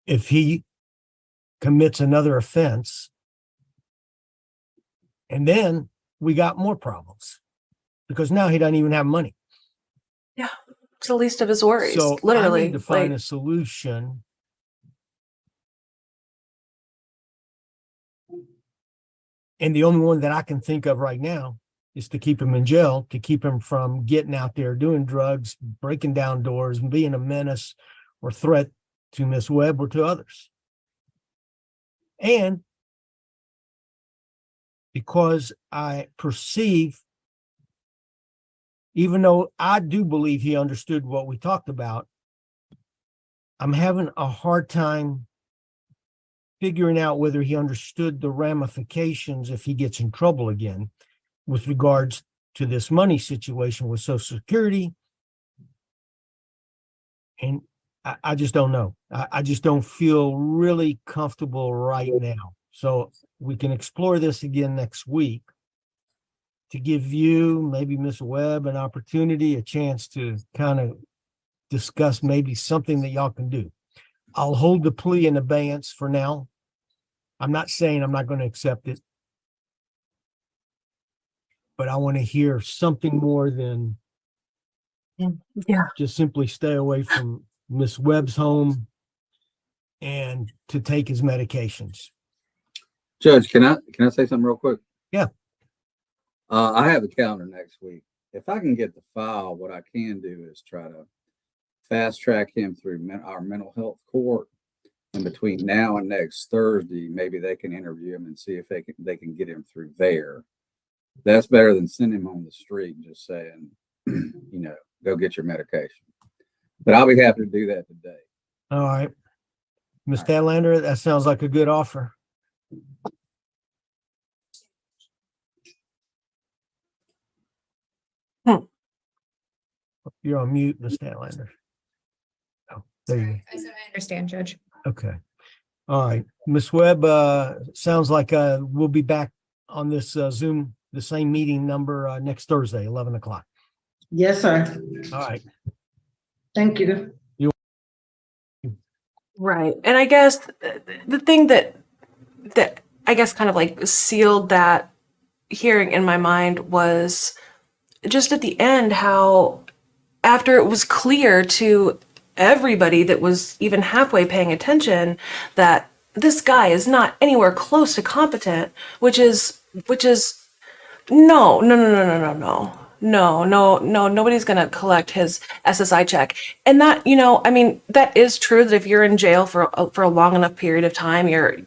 S2: If he commits another offense, and then we got more problems because now he doesn't even have money.
S1: Yeah, it's the least of his worries.
S2: So
S1: literally,
S2: I need to find a solution. And the only one that I can think of right now is to keep him in jail, to keep him from getting out there doing drugs, breaking down doors, and being a menace or threat to Miss Webb or to others. And because I perceive, even though I do believe he understood what we talked about, I'm having a hard time figuring out whether he understood the ramifications if he gets in trouble again with regards to this money situation with Social Security. And I just don't know. I just don't feel really comfortable right now. So we can explore this again next week. to give you, maybe Ms. Webb, an opportunity, a chance to kind of discuss maybe something that y'all can do. I'll hold the plea in abeyance for now. I'm not saying I'm not going to accept it, but I want to hear something more than
S1: Yeah.
S2: just simply stay away from Miss Webb's home and to take his medications.
S11: Judge, can I say something real quick?
S2: Yeah.
S11: I have a calendar next week. If I can get the file, what I can do is try to fast track him through our mental health court. And between now and next Thursday, maybe they can interview him and see if they can get him through there. That's better than sending him on the street and just saying, go get your medication. But I'll be happy to do that today.
S2: All right. Ms. Statlander, that sounds like a good offer. You're on mute, Ms. Statlander. Oh, there you go.
S3: I said I understand, Judge.
S2: Okay. All right. Ms. Webb, sounds like we'll be back on this Zoom, the same meeting number next Thursday, 11 o'clock.
S6: Yes, sir.
S2: All right.
S6: Thank you.
S1: Right. And I guess the thing that I guess kind of like sealed that hearing in my mind was just at the end how after it was clear to everybody that was even halfway paying attention that this guy is not anywhere close to competent, which is no, nobody's going to collect his SSI check. And that, I mean, that is true that if you're in jail for a long enough period of time, your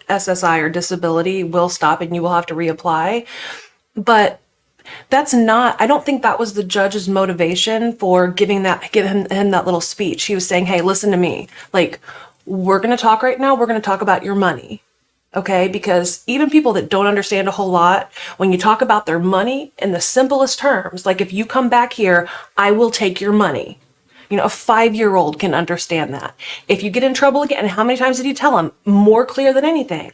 S1: SSI or disability will stop and you will have to reapply. But that's not, I don't think that was the judge's motivation for giving him that little speech. He was saying, hey, listen to me. Like, we're going to talk right now. We're going to talk about your money. Okay, because even people that don't understand a whole lot, when you talk about their money in the simplest terms, like if you come back here, I will take your money. A 5-year-old can understand that. If you get in trouble again, how many times did he tell him? More clear than anything.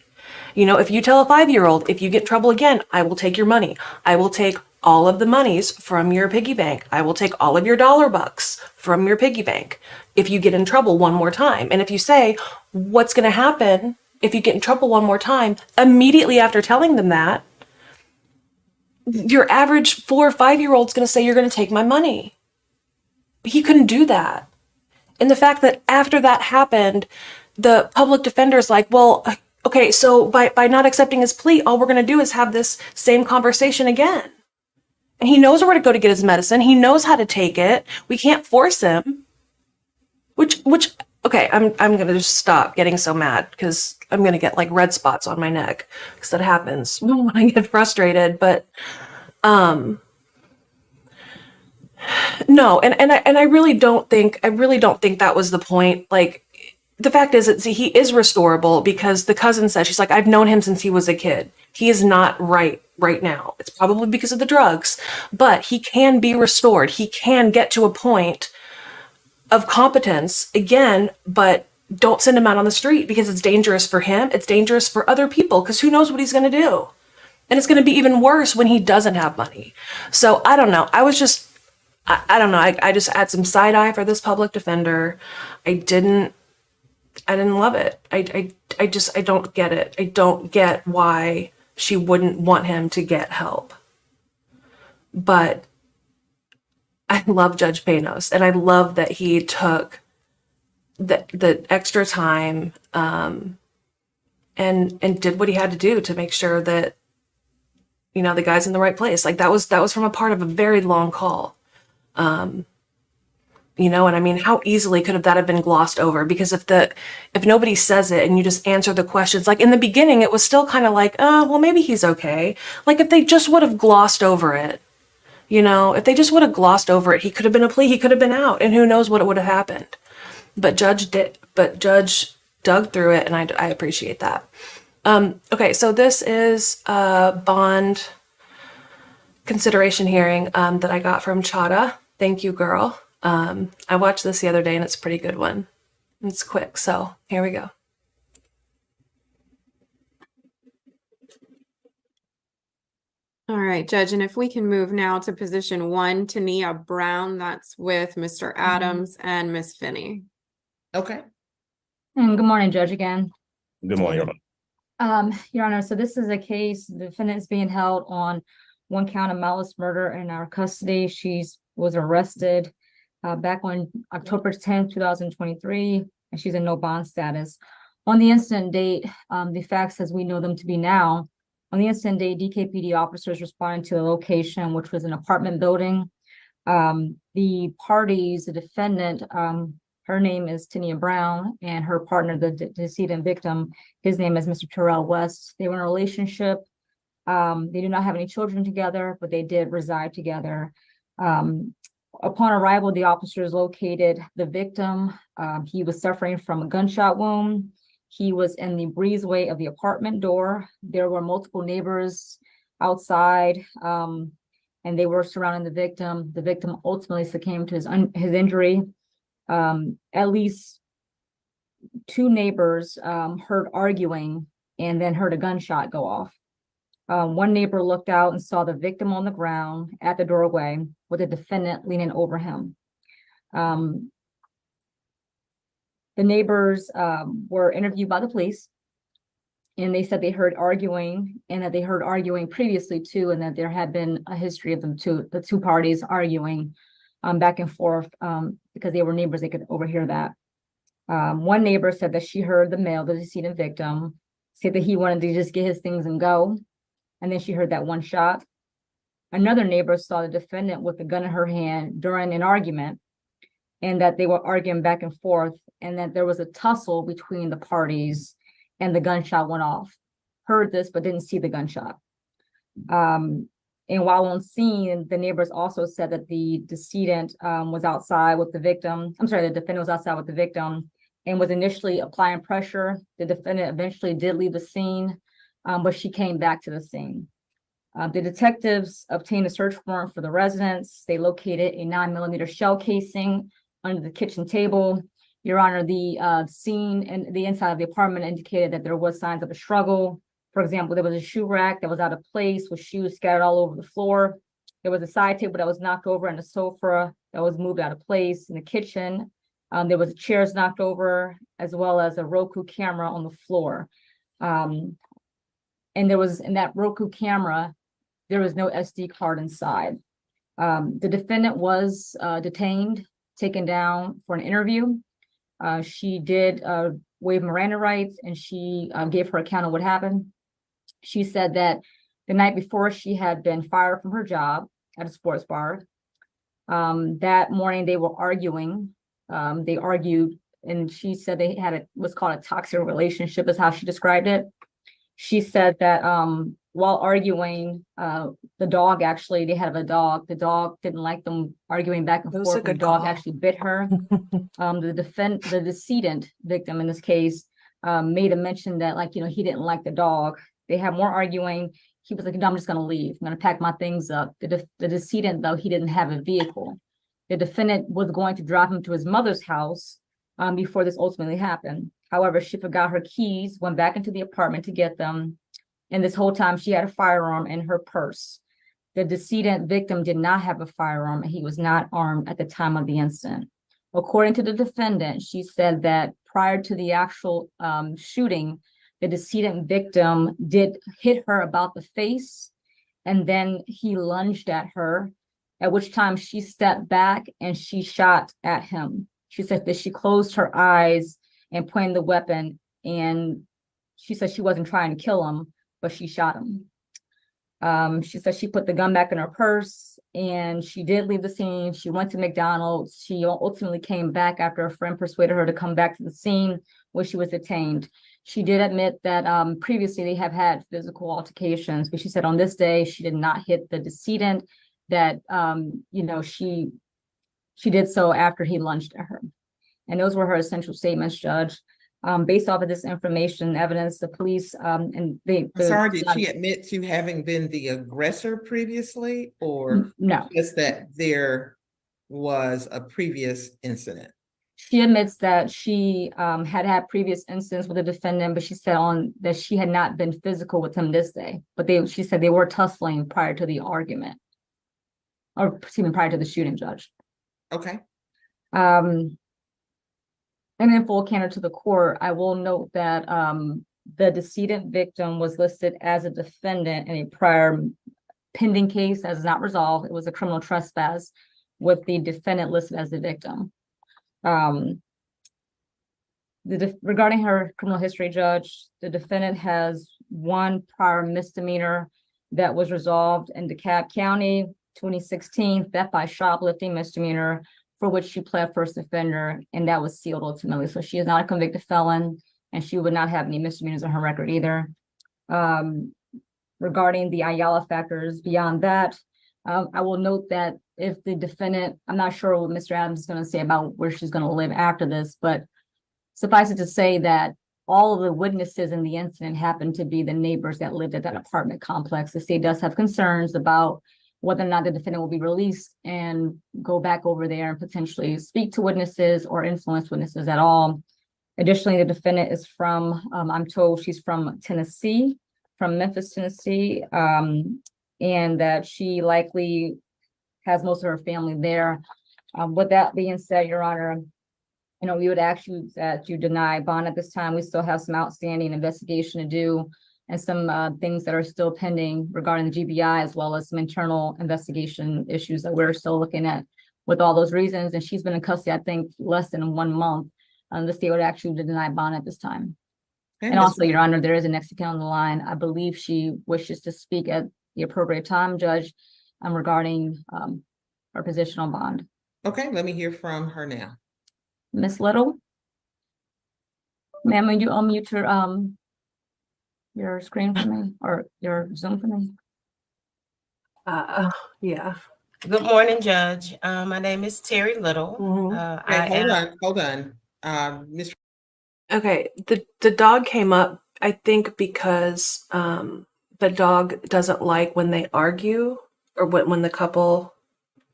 S1: If you tell a 5-year-old, if you get in trouble again, I will take your money. I will take all of the monies from your piggy bank. I will take all of your dollar bucks from your piggy bank if you get in trouble one more time. And if you say, what's going to happen if you get in trouble one more time, immediately after telling them that, your average 4 or 5-year-old's going to say, you're going to take my money. But he couldn't do that. And the fact that after that happened, the public defender's like, well, okay, so by not accepting his plea, all we're going to do is have this same conversation again. And he knows where to go to get his medicine. He knows how to take it. We can't force him. Which okay, I'm going to just stop getting so mad because I'm going to get like red spots on my neck because that happens when I get frustrated. But no, and I really don't think that was the point. Like, the fact is that he is restorable because the cousin said, she's like, I've known him since he was a kid. He is not right now. It's probably because of the drugs, but he can be restored. He can get to a point of competence again, but don't send him out on the street because it's dangerous for him. It's dangerous for other people because who knows what he's going to do. And it's going to be even worse when he doesn't have money. So I don't know. I don't know. I just had some side eye for this public defender. I didn't love it. I don't get it. I don't get why she wouldn't want him to get help. But I love Judge Panos, and I love that he took the extra time and did what he had to do to make sure that the guy's in the right place. Like that was from a part of a very long call. And I mean, how easily could that have been glossed over? Because if nobody says it and you just answer the questions, like in the beginning, it was still kind of like, well, maybe he's okay. Like if they just would have glossed over it, if they just would have glossed over it, he could have been a plea, he could have been out, and who knows what would have happened. But Judge dug through it, and I appreciate that. Okay, so this is a bond consideration hearing that I got from Chada. Thank you, girl. I watched this the other day, and it's a pretty good one. It's quick, so here we go.
S12: All right, Judge, and if we can move now to position 1, Tena Brown, that's with Mr. Adams and Miss Finney.
S6: Okay.
S13: And good morning, Judge, again.
S14: Good morning, Your Honor.
S13: Your Honor, so this is a case, the defendant is being held on 1 count of malice murder in our custody. She was arrested back on October 10th, 2023, and she's in no bond status. On the incident date, the facts as we know them to be now, on the incident date, DKPD officers responded to a location, which was an apartment building. The parties, the defendant, her name is Tena Brown, and her partner, the decedent victim, his name is Mr. Terrell West. They were in a relationship. They did not have any children together, but they did reside together. Upon arrival, the officers located the victim. He was suffering from a gunshot wound. He was in the breezeway of the apartment door. There were multiple neighbors outside, and they were surrounding the victim. The victim ultimately succumbed to his injury. At least 2 neighbors heard arguing and then heard a gunshot go off. One neighbor looked out and saw the victim on the ground at the doorway with the defendant leaning over him. The neighbors were interviewed by the police, and they said they heard arguing and that they heard arguing previously too, and that there had been a history of the two parties arguing back and forth because they were neighbors, they could overhear that. One neighbor said that she heard the male, the decedent victim, say that he wanted to just get his things and go, and then she heard that 1 shot. Another neighbor saw the defendant with a gun in her hand during an argument, and that they were arguing back and forth, and that there was a tussle between the parties and the gunshot went off. Heard this, but didn't see the gunshot. And while on scene, the neighbors also said that the decedent was outside with the victim. I'm sorry, the defendant was outside with the victim and was initially applying pressure. The defendant eventually did leave the scene, but she came back to the scene. The detectives obtained a search warrant for the residence. They located a 9mm shell casing under the kitchen table. Your Honor, the scene and the inside of the apartment indicated that there was signs of a struggle. For example, there was a shoe rack that was out of place with shoes scattered all over the floor. There was a side table that was knocked over and a sofa that was moved out of place in the kitchen. There was chairs knocked over, as well as a Roku camera on the floor. And there was, in that Roku camera, there was no SD card inside. The defendant was detained, taken down for an interview. She did waive Miranda rights, and she gave her account of what happened. She said that the night before she had been fired from her job at a sports bar. That morning they were arguing. They argued, and she said they had what's called a toxic relationship, is how she described it. She said that while arguing, the dog actually, they had a dog. The dog didn't like them arguing back and forth. The dog actually bit her. The decedent victim in this case made a mention that, like, he didn't like the dog. They had more arguing. He was like, no, I'm just gonna leave. I'm gonna pack my things up. The decedent, though, he didn't have a vehicle. The defendant was going to drive him to his mother's house before this ultimately happened. However, she forgot her keys, went back into the apartment to get them. And this whole time she had a firearm in her purse. The decedent victim did not have a firearm, and he was not armed at the time of the incident. According to the defendant, she said that prior to the actual shooting, the decedent victim did hit her about the face, and then he lunged at her, at which time she stepped back and she shot at him. She said that she closed her eyes and pointed the weapon, and she said she wasn't trying to kill him, but she shot him. She said she put the gun back in her purse, and she did leave the scene. She went to McDonald's. She ultimately came back after a friend persuaded her to come back to the scene where she was detained. She did admit that previously they have had physical altercations, but she said on this day she did not hit the decedent, that she did so after he lunged at her. And those were her essential statements, Judge. Based off of this information, evidence, the police
S6: Sorry, did she admit to having been the aggressor previously, or
S13: no?
S6: Just that there was a previous incident?
S13: She admits that she had previous incidents with the defendant, but she said that she had not been physical with him this day. But she said they were tussling prior to the argument, or excuse me, prior to the shooting, Judge.
S6: Okay.
S13: And in full candor to the court, I will note that the decedent victim was listed as a defendant in a prior pending case that is not resolved. It was a criminal trespass with the defendant listed as the victim. Regarding her criminal history, Judge, the defendant has one prior misdemeanor that was resolved in DeKalb County, 2016, theft by shoplifting misdemeanor, for which she pled first offender, and that was sealed ultimately. So she is not a convicted felon, and she would not have any misdemeanors on her record either. Regarding the Ayala factors beyond that, I will note that if the defendant, I'm not sure what Mr. Adams is going to say about where she's going to live after this, but suffice it to say that all of the witnesses in the incident happened to be the neighbors that lived at that apartment complex. The state does have concerns about whether or not the defendant will be released and go back over there and potentially speak to witnesses or influence witnesses at all. Additionally, the defendant is from, I'm told she's from Tennessee, from Memphis, Tennessee, and that she likely has most of her family there. With that being said, Your Honor, we would ask you that you deny bond at this time. We still have some outstanding investigation to do and some things that are still pending regarding the GBI, as well as some internal investigation issues that we're still looking at with all those reasons. And she's been in custody, I think, less than 1 month. The state would actually deny bond at this time. And also, Your Honor, there is an next account on the line. I believe she wishes to speak at the appropriate time, Judge, regarding her position on bond.
S6: Okay, let me hear from her now.
S13: Miss Little? Ma'am, will you unmute your screen for me, or your Zoom for me?
S1: Yeah.
S15: Good morning, Judge. My name is Terry Little.
S6: Hold on. Miss.
S1: Okay, the dog came up, I think, because the dog doesn't like when they argue, or when the couple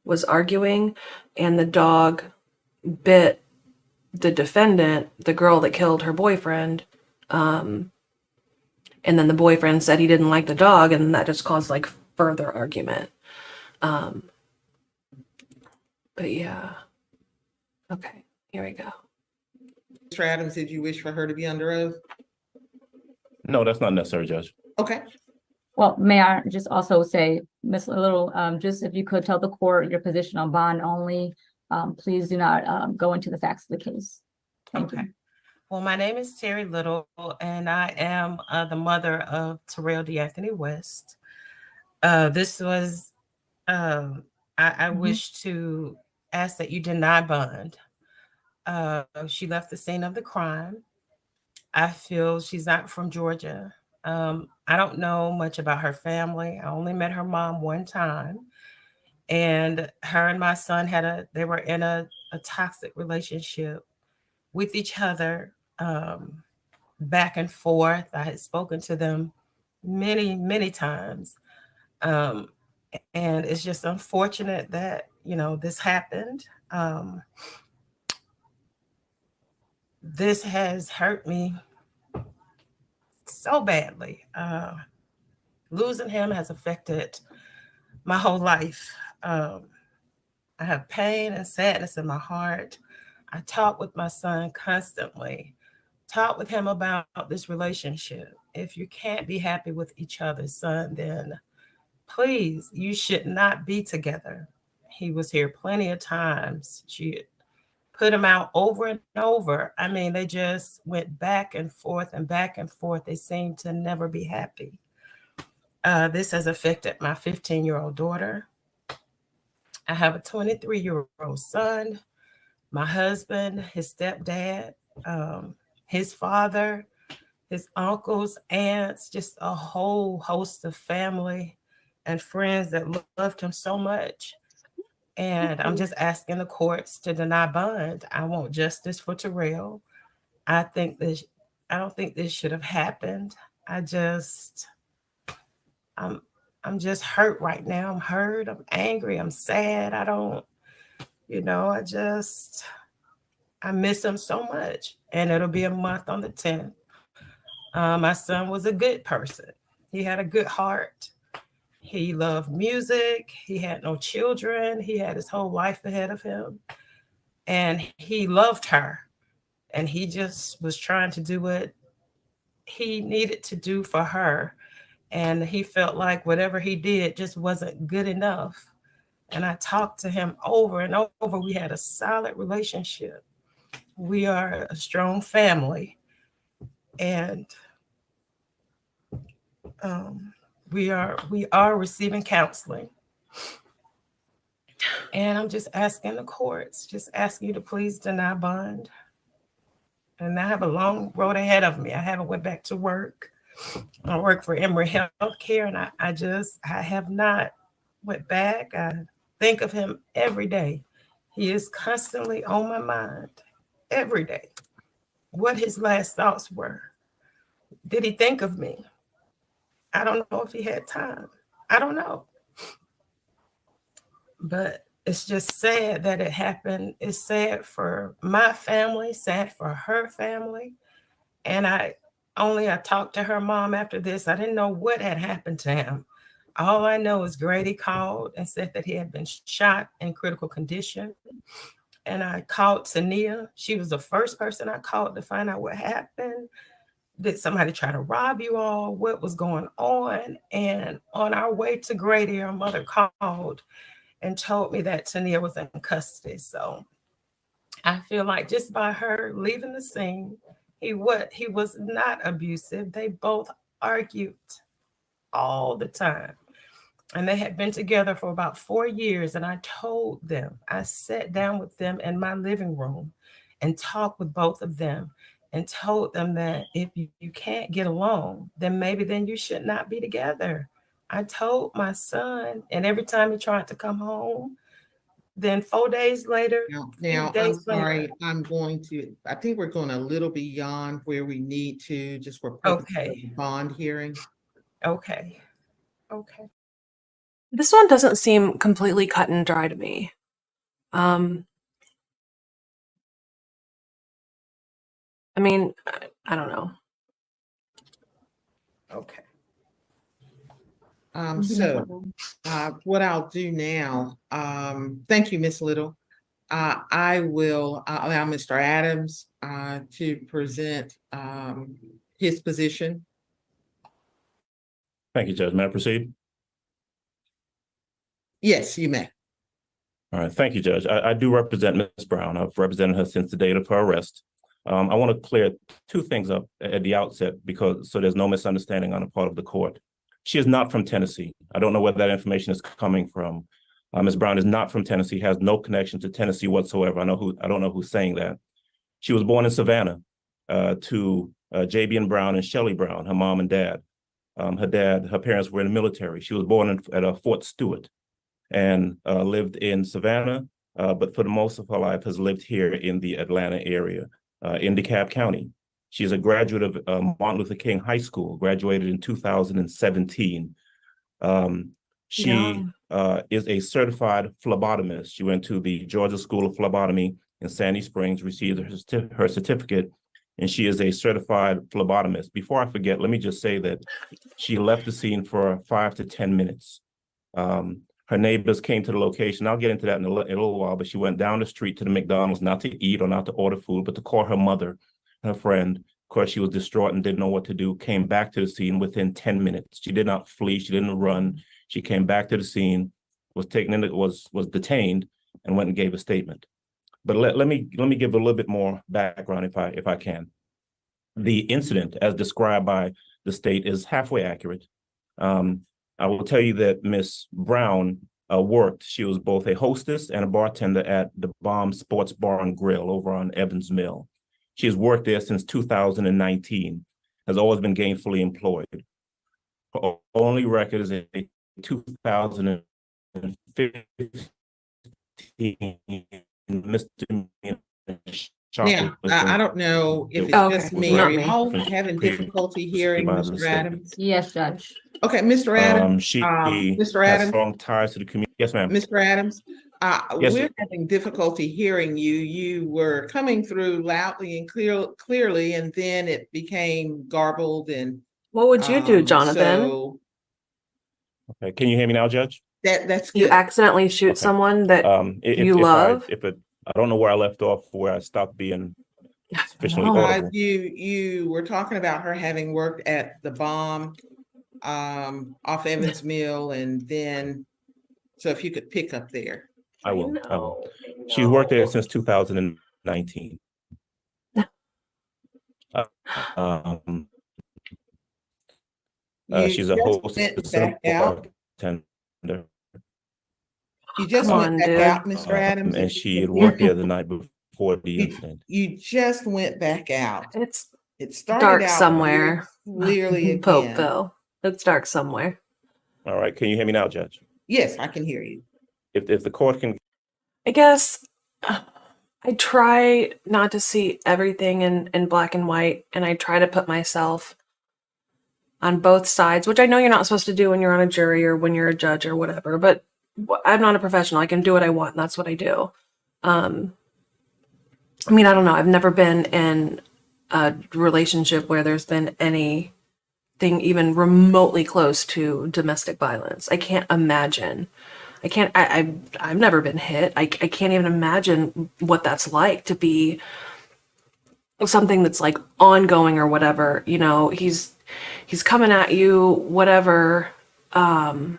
S1: was arguing, and the dog bit the defendant, the girl that killed her boyfriend, and then the boyfriend said he didn't like the dog, and that just caused like further argument. But yeah. Okay, here we go.
S6: Mr. Adams, did you wish for her to be under oath?
S14: No, that's not necessary, Judge.
S6: Okay.
S13: Well, may I just also say, Ms. Little, just if you could tell the court your position on bond only, please do not go into the facts of the case. Thank you.
S15: Well, my name is Terry Little, and I am the mother of Terrell D'Anthony West. This was, I wish to ask that you deny bond. She left the scene of the crime. I feel she's not from Georgia. I don't know much about her family. I only met her mom one time. And her and my son they were in a toxic relationship with each other, back and forth. I had spoken to them many, many times. And it's just unfortunate that, this happened. This has hurt me so badly. Losing him has affected my whole life. I have pain and sadness in my heart. I talk with my son constantly, talk with him about this relationship. If you can't be happy with each other, son, then please, you should not be together. He was here plenty of times. She put him out over and over. I mean, they just went back and forth and back and forth. They seemed to never be happy. This has affected my 15-year-old daughter. I have a 23-year-old son, my husband, his stepdad, his father, his uncles, aunts, just a whole host of family and friends that loved him so much. And I'm just asking the courts to deny bond. I want justice for Terrell. I don't think this should have happened. I'm just hurt right now. I'm hurt. I'm angry. I'm sad. I I miss him so much. And it'll be a month on the 10th. My son was a good person. He had a good heart. He loved music. He had no children. He had his whole life ahead of him. And he loved her. And he just was trying to do what he needed to do for her. And he felt like whatever he did just wasn't good enough. And I talked to him over and over. We had a solid relationship. We are a strong family. And we are receiving counseling. And I'm just asking the courts, just asking you to please deny bond. And I have a long road ahead of me. I haven't went back to work. I work for Emory Healthcare, and I have not went back. I think of him every day. He is constantly on my mind every day. What his last thoughts were. Did he think of me? I don't know if he had time. I don't know. But it's just sad that it happened. It's sad for my family, sad for her family. And I talked to her mom after this. I didn't know what had happened to him. All I know is Grady called and said that he had been shot in critical condition. And I called Tenia. She was the first person I called to find out what happened. Did somebody try to rob you all? What was going on? And on our way to Grady, our mother called and told me that Tenia was in custody. So I feel like just by her leaving the scene, he was not abusive. They both argued all the time. And they had been together for about 4 years. And I told them, I sat down with them in my living room and talked with both of them and told them that if you can't get along, then maybe you should not be together. I told my son, and every time he tried to come home, then 4 days later.
S6: Now I'm sorry, I think we're going a little beyond where we need to, just for purposes of the bond hearing.
S15: Okay.
S1: This one doesn't seem completely cut and dry to me. I mean, I don't know.
S6: Okay. So what I'll do now, thank you, Ms. Little. I will allow Mr. Adams to present his position.
S14: Thank you, Judge. May I proceed?
S6: Yes, you may.
S14: All right. Thank you, Judge. I do represent Ms. Brown. I've represented her since the date of her arrest. I want to clear two things up at the outset so there's no misunderstanding on the part of the court. She is not from Tennessee. I don't know where that information is coming from. Ms. Brown is not from Tennessee, has no connection to Tennessee whatsoever. I don't know who's saying that. She was born in Savannah to J.B. Brown and Shelley Brown, her mom and dad. Her parents were in the military. She was born at Fort Stewart and lived in Savannah, but for the most of her life has lived here in the Atlanta area, in DeKalb County. She's a graduate of Martin Luther King High School, graduated in 2017. She is a certified phlebotomist. She went to the Georgia School of Phlebotomy in Sandy Springs, received her certificate, and she is a certified phlebotomist. Before I forget, let me just say that she left the scene for 5 to 10 minutes. Her neighbors came to the location. I'll get into that in a little while, but she went down the street to the McDonald's, not to eat or not to order food, but to call her mother, her friend. Of course, she was distraught and didn't know what to do, came back to the scene within 10 minutes. She did not flee, she didn't run. She came back to the scene, was detained, and went and gave a statement. But let me give a little bit more background if I can. The incident, as described by the state, is halfway accurate. I will tell you that Miss Brown worked. She was both a hostess and a bartender at the Bomb Sports Bar and Grill over on Evans Mill. She has worked there since 2019, has always been gainfully employed. Her only record is a 2015 misdemeanor.
S6: Now, I don't know if it's just me. Are you all having difficulty hearing Mr. Adams?
S13: Yes, Judge.
S6: Okay, Mr. Adams.
S14: She
S6: Mr.
S14: has
S6: Adams.
S14: strong ties to the community. Yes, ma'am.
S6: Mr. Adams,
S14: Yes,
S6: We're
S14: sir.
S6: having difficulty hearing you. You were coming through loudly and clearly, and then it became garbled and.
S1: What would you do, Jonathan?
S6: So
S14: Okay, can you hear me now, Judge?
S6: that's
S1: You
S6: good.
S1: accidentally shoot
S14: Okay.
S1: someone that you
S14: If
S1: love?
S14: I don't know where I left off, where I stopped being sufficiently
S1: No.
S14: audible.
S6: You were talking about her having worked at the Bomb off Evans Mill, and then, so if you could pick up there.
S14: I will.
S1: know.
S14: She's worked there since 2019.
S6: You
S14: She's a
S6: just
S14: host,
S6: went
S14: a
S6: back out.
S14: bartender.
S6: You just
S1: Come
S6: went
S1: on,
S6: back
S1: dude.
S6: out, Mr. Adams.
S14: And
S6: if
S14: she
S6: you
S14: had
S6: can hear
S14: worked there
S6: me.
S14: the night before the incident.
S6: You just went back out.
S1: It's
S6: It started
S1: dark
S6: out
S1: somewhere.
S6: clearly again.
S1: Popeville. It's dark somewhere.
S14: All right, can you hear me now, Judge?
S6: Yes, I can hear you.
S14: If the court can,
S1: I guess I try not to see everything in black and white, and I try to put myself on both sides, which I know you're not supposed to do when you're on a jury or when you're a judge or whatever, but I'm not a professional. I can do what I want, and that's what I do. I mean, I don't know. I've never been in a relationship where there's been anything even remotely close to domestic violence. I can't imagine. I've never been hit. I can't even imagine what that's like to be something that's like ongoing or whatever. You know, he's coming at you, whatever. Yeah,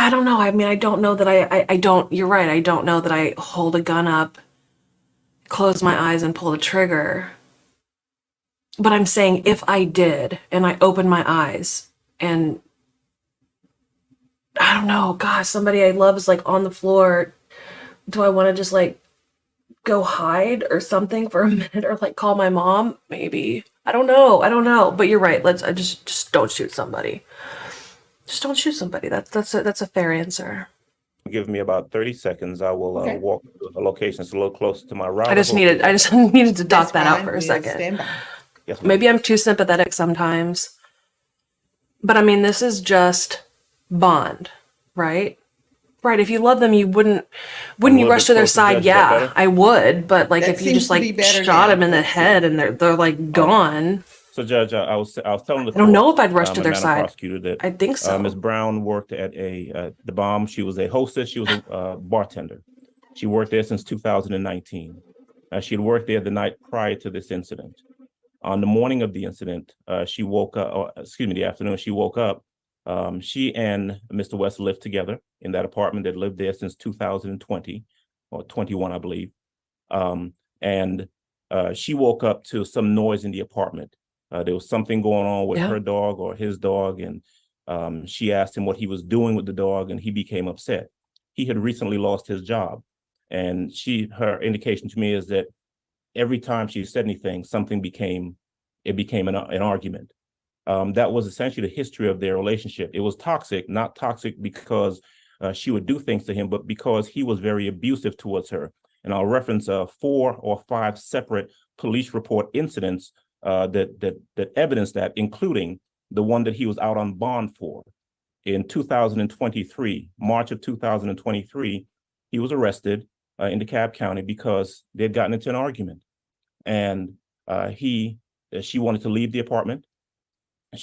S1: I don't know. I mean, I don't know that I don't, you're right. I don't know that I hold a gun up, close my eyes and pull the trigger. But I'm saying if I did and I opened my eyes and I don't know, gosh, somebody I love is like on the floor, do I want to just like go hide or something for a minute or like call my mom? Maybe. I don't know. But you're right. I just don't shoot somebody. Just don't shoot somebody. That's a fair answer.
S14: give me about 30 seconds. I will
S6: Okay.
S14: walk to a location that's a little closer to my route.
S1: I just needed to dock that out for a second.
S6: Stand by.
S14: Yes, ma'am.
S1: Maybe I'm too sympathetic sometimes. But I mean, this is just bond, right? Right. If you love them, you wouldn't you rush to their side?
S14: Judge, is that
S1: Yeah,
S14: better?
S1: I would. But like,
S6: That
S1: if you
S6: seems
S1: just
S6: to be
S1: like
S6: better
S1: shot
S6: now.
S1: them in the
S6: Let's see.
S1: head and they're like gone,
S14: So, Judge, I was telling the
S1: I don't know
S14: court,
S1: if I'd rush to
S14: and
S1: their
S14: Madam
S1: side.
S14: Prosecutor, that
S1: I think so.
S14: Ms. Brown worked at the Bomb. She was a hostess. She was a bartender. She worked there since 2019. She had worked there the night prior to this incident. On the morning of the incident, she woke up, or excuse me, the afternoon, she woke up. She and Mr. West lived together in that apartment. That lived there since 2020 or 21, I believe. And she woke up to some noise in the apartment. There was something going on with her dog or his dog, and she asked him what he was doing with the dog, and he became upset. He had recently lost his job, and her indication to me is that every time she said anything, something became an argument. That was essentially the history of their relationship. It was toxic, not toxic because she would do things to him, but because he was very abusive towards her. And I'll reference 4 or 5 separate police report incidents that evidence that, including the one that he was out on bond for. In 2023, March of 2023, he was arrested in DeKalb County because they had gotten into an argument, and she wanted to leave the apartment.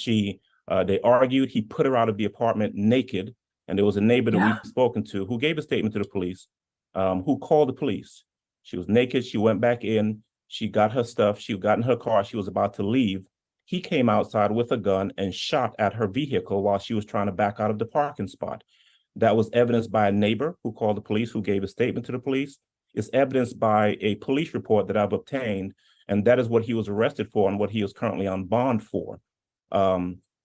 S14: They argued. He put her out of the apartment naked, and there was a neighbor that we've spoken to who gave a statement to the police, who called the police. She was naked. She went back in. She got her stuff. She got in her car. She was about to leave. He came outside with a gun and shot at her vehicle while she was trying to back out of the parking spot. That was evidenced by a neighbor who called the police, who gave a statement to the police. It's evidenced by a police report that I've obtained, and that is what he was arrested for and what he is currently on bond for.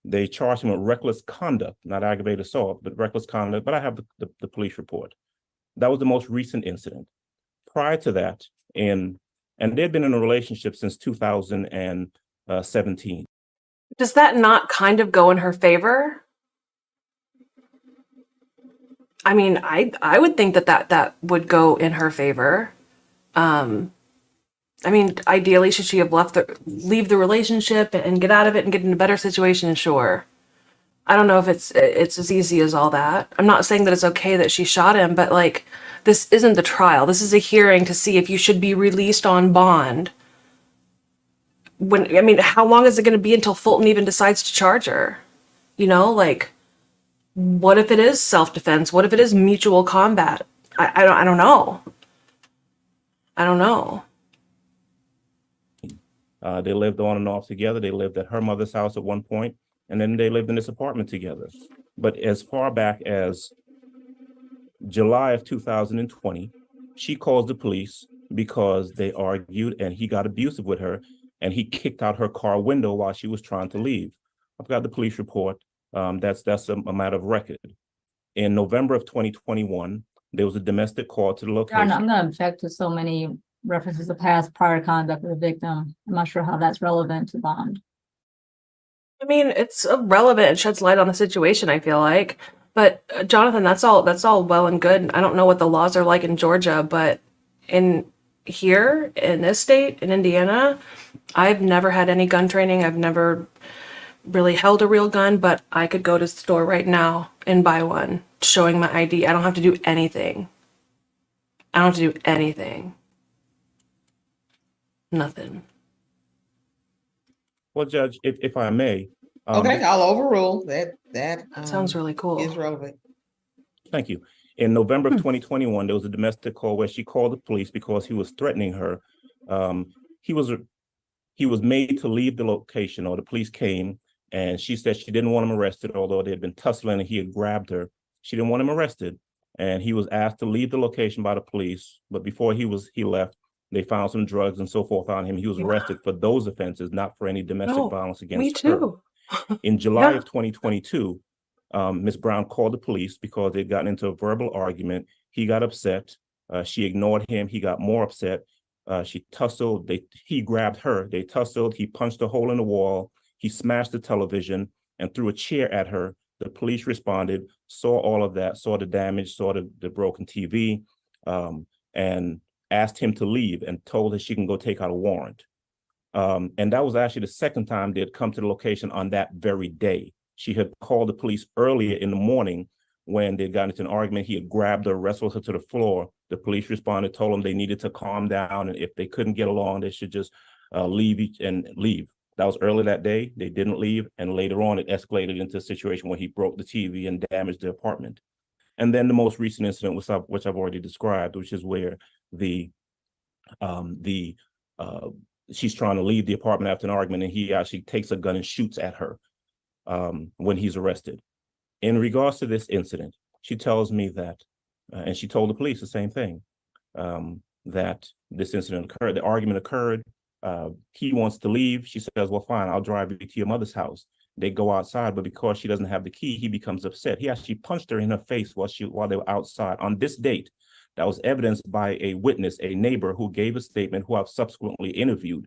S14: They charged him with reckless conduct, not aggravated assault, but reckless conduct. But I have the police report. That was the most recent incident. Prior to that, and they'd been in a relationship since 2017.
S1: Does that not kind of go in her favor? I mean, I would think that would go in her favor. I mean, ideally, should she have leave the relationship and get out of it and get in a better situation? Sure. I don't know if it's as easy as all that. I'm not saying that it's okay that she shot him, but like, this isn't the trial. This is a hearing to see if you should be released on bond. When, I mean, how long is it going to be until Fulton even decides to charge her? You know, like, what if it is self-defense? What if it is mutual combat? I don't know. I don't know.
S14: They lived on and off together. They lived at her mother's house at one point, and then they lived in this apartment together. But as far back as July of 2020, she calls the police because they argued and he got abusive with her, and he kicked out her car window while she was trying to leave. I've got the police report. That's a matter of record. In November of 2021, there was a domestic call to the location.
S13: I'm going to object to so many references to past prior conduct of the victim. I'm not sure how that's relevant to bond.
S1: I mean, it's relevant. It sheds light on the situation, I feel like. But Jonathan, that's all well and good. I don't know what the laws are like in Georgia, but in here, in this state, in Indiana, I've never had any gun training. I've never really held a real gun, but I could go to the store right now and buy one, showing my ID. I don't have to do anything. I don't have to do anything. Nothing.
S14: Well, Judge, if I may.
S6: Okay, I'll overrule that. That
S1: sounds really cool.
S6: Is relevant.
S14: Thank you. In November of 2021, there was a domestic call where she called the police because he was threatening her. He was made to leave the location, or the police came, and she said she didn't want him arrested, although they had been tussling and he had grabbed her. She didn't want him arrested, and he was asked to leave the location by the police. But before he left, they found some drugs and so forth on him. He was arrested for those offenses, not for any domestic violence against her. In July of 2022, Ms. Brown called the police because they'd gotten into a verbal argument. He got upset. She ignored him. He got more upset. She tussled. He grabbed her. They tussled. He punched a hole in the wall. He smashed the television and threw a chair at her. The police responded, saw all of that, saw the damage, saw the broken TV, and asked him to leave and told her she can go take out a warrant. And that was actually the second time they had come to the location on that very day. She had called the police earlier in the morning when they got into an argument. He had grabbed her, wrestled her to the floor. The police responded, told them they needed to calm down, and if they couldn't get along, they should just leave. That was early that day. They didn't leave, and later on, it escalated into a situation where he broke the TV and damaged the apartment. And then the most recent incident, which I've already described, which is where she's trying to leave the apartment after an argument, and he actually takes a gun and shoots at her when he's arrested. In regards to this incident, she tells me that, and she told the police the same thing, that this incident occurred, the argument occurred. He wants to leave. She says, well, fine, I'll drive you to your mother's house. They go outside, but because she doesn't have the key, he becomes upset. He actually punched her in her face while they were outside on this date. That was evidenced by a witness, a neighbor who gave a statement, who I've subsequently interviewed.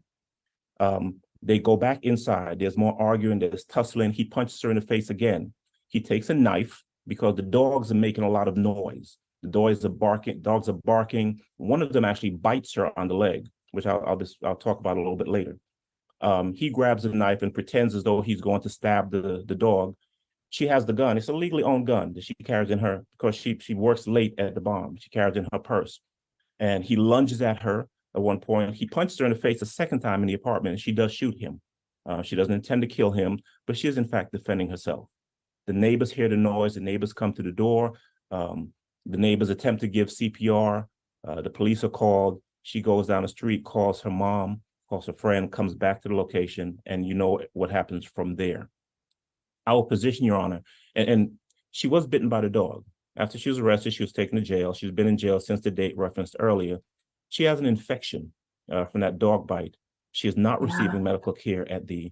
S14: They go back inside. There's more arguing. There's tussling. He punches her in the face again. He takes a knife because the dogs are making a lot of noise. The dogs are barking. One of them actually bites her on the leg, which I'll talk about a little bit later. He grabs a knife and pretends as though he's going to stab the dog. She has the gun. It's a legally owned gun that she carries in her because she works late at the bomb. She carries in her purse. And he lunges at her at one point. He punches her in the face a second time in the apartment, and she does shoot him. She doesn't intend to kill him, but she is in fact defending herself. The neighbors hear the noise. The neighbors come to the door. The neighbors attempt to give CPR. The police are called. She goes down the street, calls her mom, calls her friend, comes back to the location, and you know what happens from there. Our position, Your Honor, and she was bitten by the dog. After she was arrested, she was taken to jail. She's been in jail since the date referenced earlier. She has an infection from that dog bite. She is not receiving medical care at the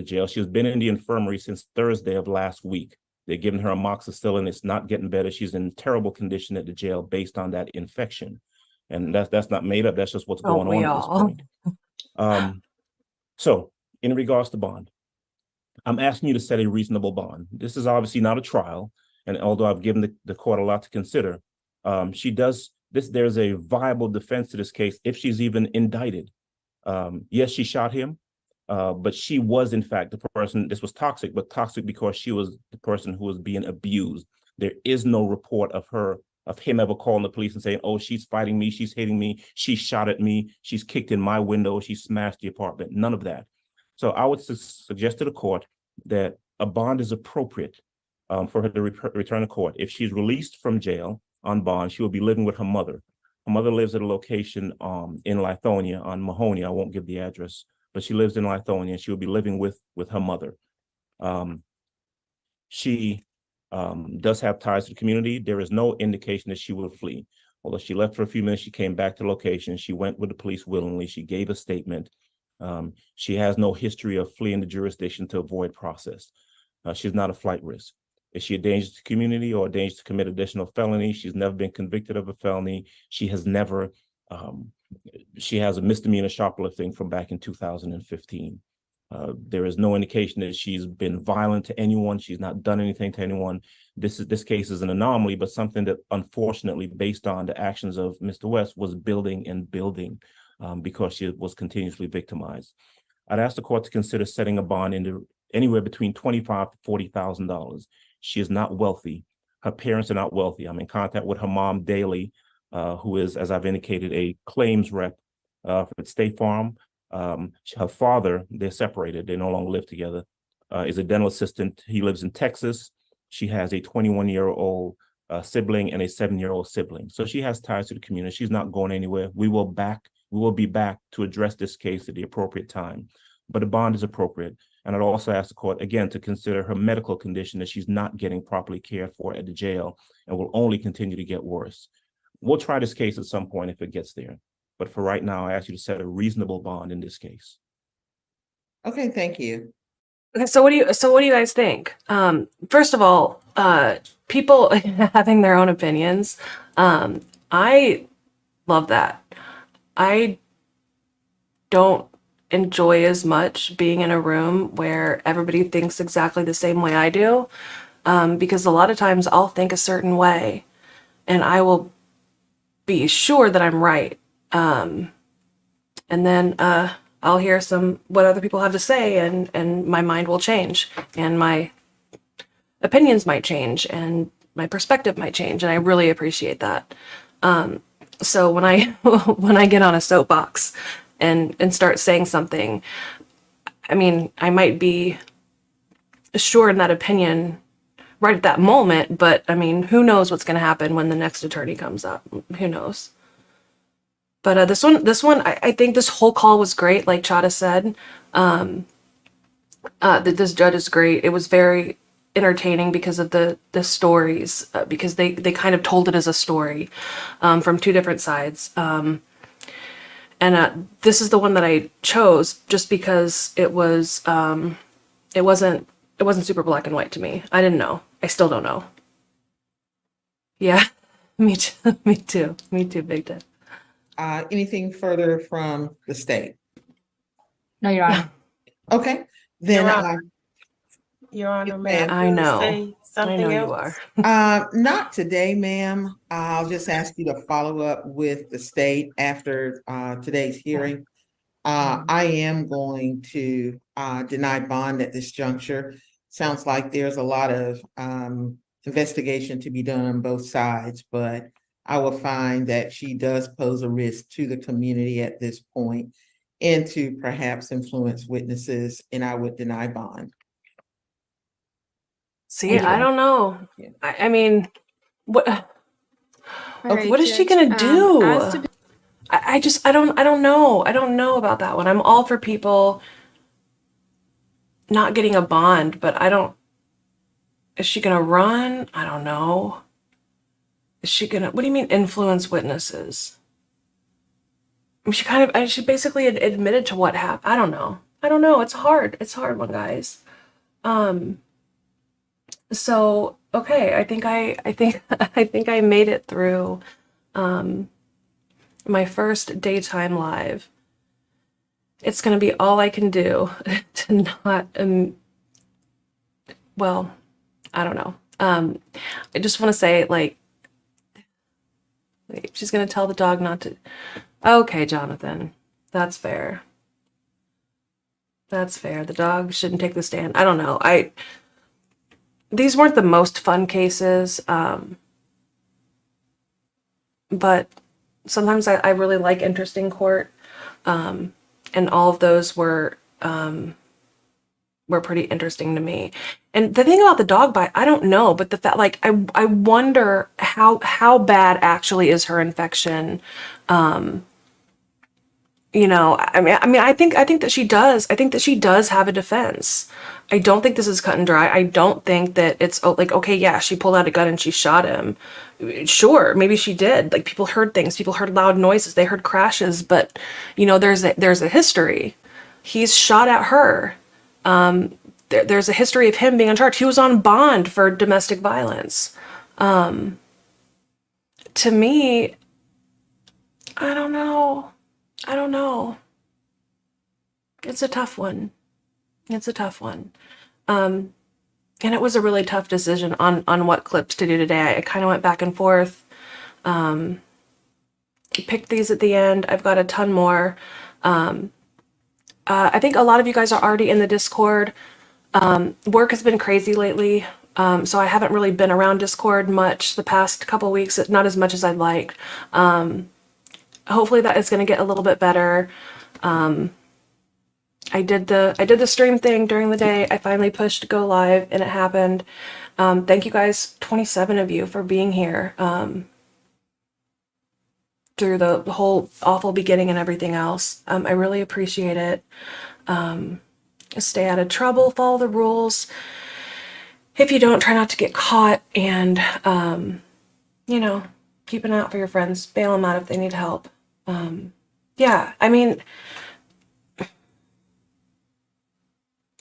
S14: jail. She has been in the infirmary since Thursday of last week. They're giving her amoxicillin. It's not getting better. She's in terrible condition at the jail based on that infection. And that's not made up. That's just what's going on at this point. So in regards to bond, I'm asking you to set a reasonable bond. This is obviously not a trial. And although I've given the court a lot to consider, there's a viable defense to this case if she's even indicted. Yes, she shot him. But she was, in fact, the person, this was toxic, but toxic because she was the person who was being abused. There is no report of him ever calling the police and saying, oh, she's fighting me, she's hitting me, she shot at me, she's kicked in my window, she smashed the apartment, none of that. So I would suggest to the court that a bond is appropriate for her to return to court. If she's released from jail on bond, she will be living with her mother. Her mother lives at a location in Lithonia on Mahoney. I won't give the address, but she lives in Lithonia. She will be living with her mother. She does have ties to the community. There is no indication that she will flee. Although she left for a few minutes, she came back to the location. She went with the police willingly. She gave a statement. She has no history of fleeing the jurisdiction to avoid process. She's not a flight risk. Is she a danger to the community or a danger to commit additional felony? She's never been convicted of a felony. She has never, she has a misdemeanor shoplifting from back in 2015. There is no indication that she's been violent to anyone. She's not done anything to anyone. This case is an anomaly, but something that unfortunately, based on the actions of Mr. West, was building and building because she was continuously victimized. I'd ask the court to consider setting a bond into anywhere between $25,000 to $40,000. She is not wealthy. Her parents are not wealthy. I'm in contact with her mom daily, who is, as I've indicated, a claims rep for State Farm. Her father, they're separated. They no longer live together, is a dental assistant. He lives in Texas. She has a 21-year-old sibling and a 7-year-old sibling. So she has ties to the community. She's not going anywhere. We will be back to address this case at the appropriate time. But a bond is appropriate. And I'd also ask the court, again, to consider her medical condition that she's not getting properly cared for at the jail and will only continue to get worse. We'll try this case at some point if it gets there. But for right now, I ask you to set a reasonable bond in this case.
S6: Okay, thank you.
S1: Okay, so what do you guys think? First of all, people having their own opinions. I love that. I don't enjoy as much being in a room where everybody thinks exactly the same way I do, because a lot of times I'll think a certain way and I will be sure that I'm right. And then I'll hear what other people have to say, and my mind will change, and my opinions might change, and my perspective might change, and I really appreciate that. So when I get on a soapbox and start saying something, I mean, I might be sure in that opinion right at that moment, but I mean, who knows what's going to happen when the next attorney comes up? Who knows? But this one, I think this whole call was great. Like Chada said, this judge is great. It was very entertaining because of the stories, because they kind of told it as a story from two different sides. And this is the one that I chose just because it wasn't super black and white to me. I didn't know. I still don't know. Yeah, me too. Me too, big time.
S6: Anything further from the state?
S13: No, Your Honor.
S6: Okay, then
S15: Your Honor,
S6: Yes,
S15: may
S6: ma'am.
S15: I
S1: I know.
S15: say something
S1: I know
S15: else?
S1: you are.
S6: Not today, ma'am. I'll just ask you to follow up with the state after today's hearing. I am going to deny bond at this juncture. Sounds like there's a lot of investigation to be done on both sides, but I will find that she does pose a risk to the community at this point and to perhaps influence witnesses, and I would deny bond.
S1: See, I don't know. I mean, what?
S6: Okay.
S1: What is she gonna do? I don't know. I don't know about that one. I'm all for people not getting a bond, but is she gonna run? I don't know. Is she gonna, what do you mean influence witnesses? I mean, she basically admitted to what happened. I don't know. It's hard. It's hard one, guys. So, okay. I think I made it through, my first daytime live. It's going to be all I can do to not, well, I don't know. I just want to say, like, wait, she's going to tell the dog not to. Okay, Jonathan, that's fair. That's fair. The dog shouldn't take the stand. I don't know. These weren't the most fun cases, but sometimes I really like interesting court, and all of those were pretty interesting to me. And the thing about the dog bite, I don't know, but the fact, like, I wonder how bad actually is her infection. You know, I think that she does. I think that she does have a defense. I don't think this is cut and dry. I don't think that it's like, okay, yeah, she pulled out a gun and she shot him. Sure, maybe she did. Like, people heard things, people heard loud noises, they heard crashes, but you know, there's a history. He's shot at her. There's a history of him being on charge. He was on bond for domestic violence. To me, I don't know. It's a tough one. And it was a really tough decision on what clips to do today. I kind of went back and forth. Picked these at the end. I've got a ton more. I think a lot of you guys are already in the Discord. Work has been crazy lately, so I haven't really been around Discord much the past couple weeks, not as much as I'd like. Hopefully that is going to get a little bit better. I did the stream thing during the day. I finally pushed go live and it happened. Thank you guys, 27 of you, for being here through the whole awful beginning and everything else. I really appreciate it. Stay out of trouble, follow the rules. If you don't, try not to get caught, and you know, keep an eye out for your friends, bail them out if they need help. Yeah, I mean,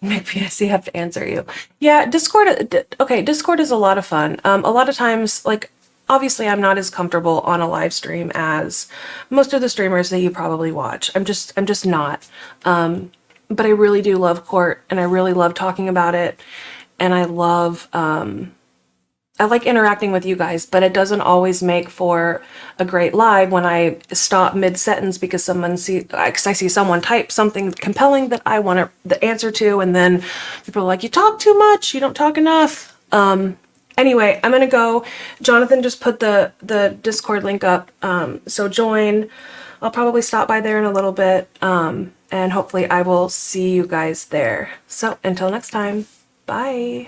S1: maybe I see I have to answer you. Yeah, Discord, okay, Discord is a lot of fun. A lot of times, like, obviously I'm not as comfortable on a live stream as most of the streamers that you probably watch. I'm just not. But I really do love court, and I really love talking about it, and I love, I like interacting with you guys, but it doesn't always make for a great live when I stop mid-sentence because I see someone type something compelling that I want the answer to, and then people are like, you talk too much, you don't talk enough. Anyway, I'm gonna go. Jonathan just put the Discord link up, so join. I'll probably stop by there in a little bit, and hopefully I will see you guys there. So until next time, bye.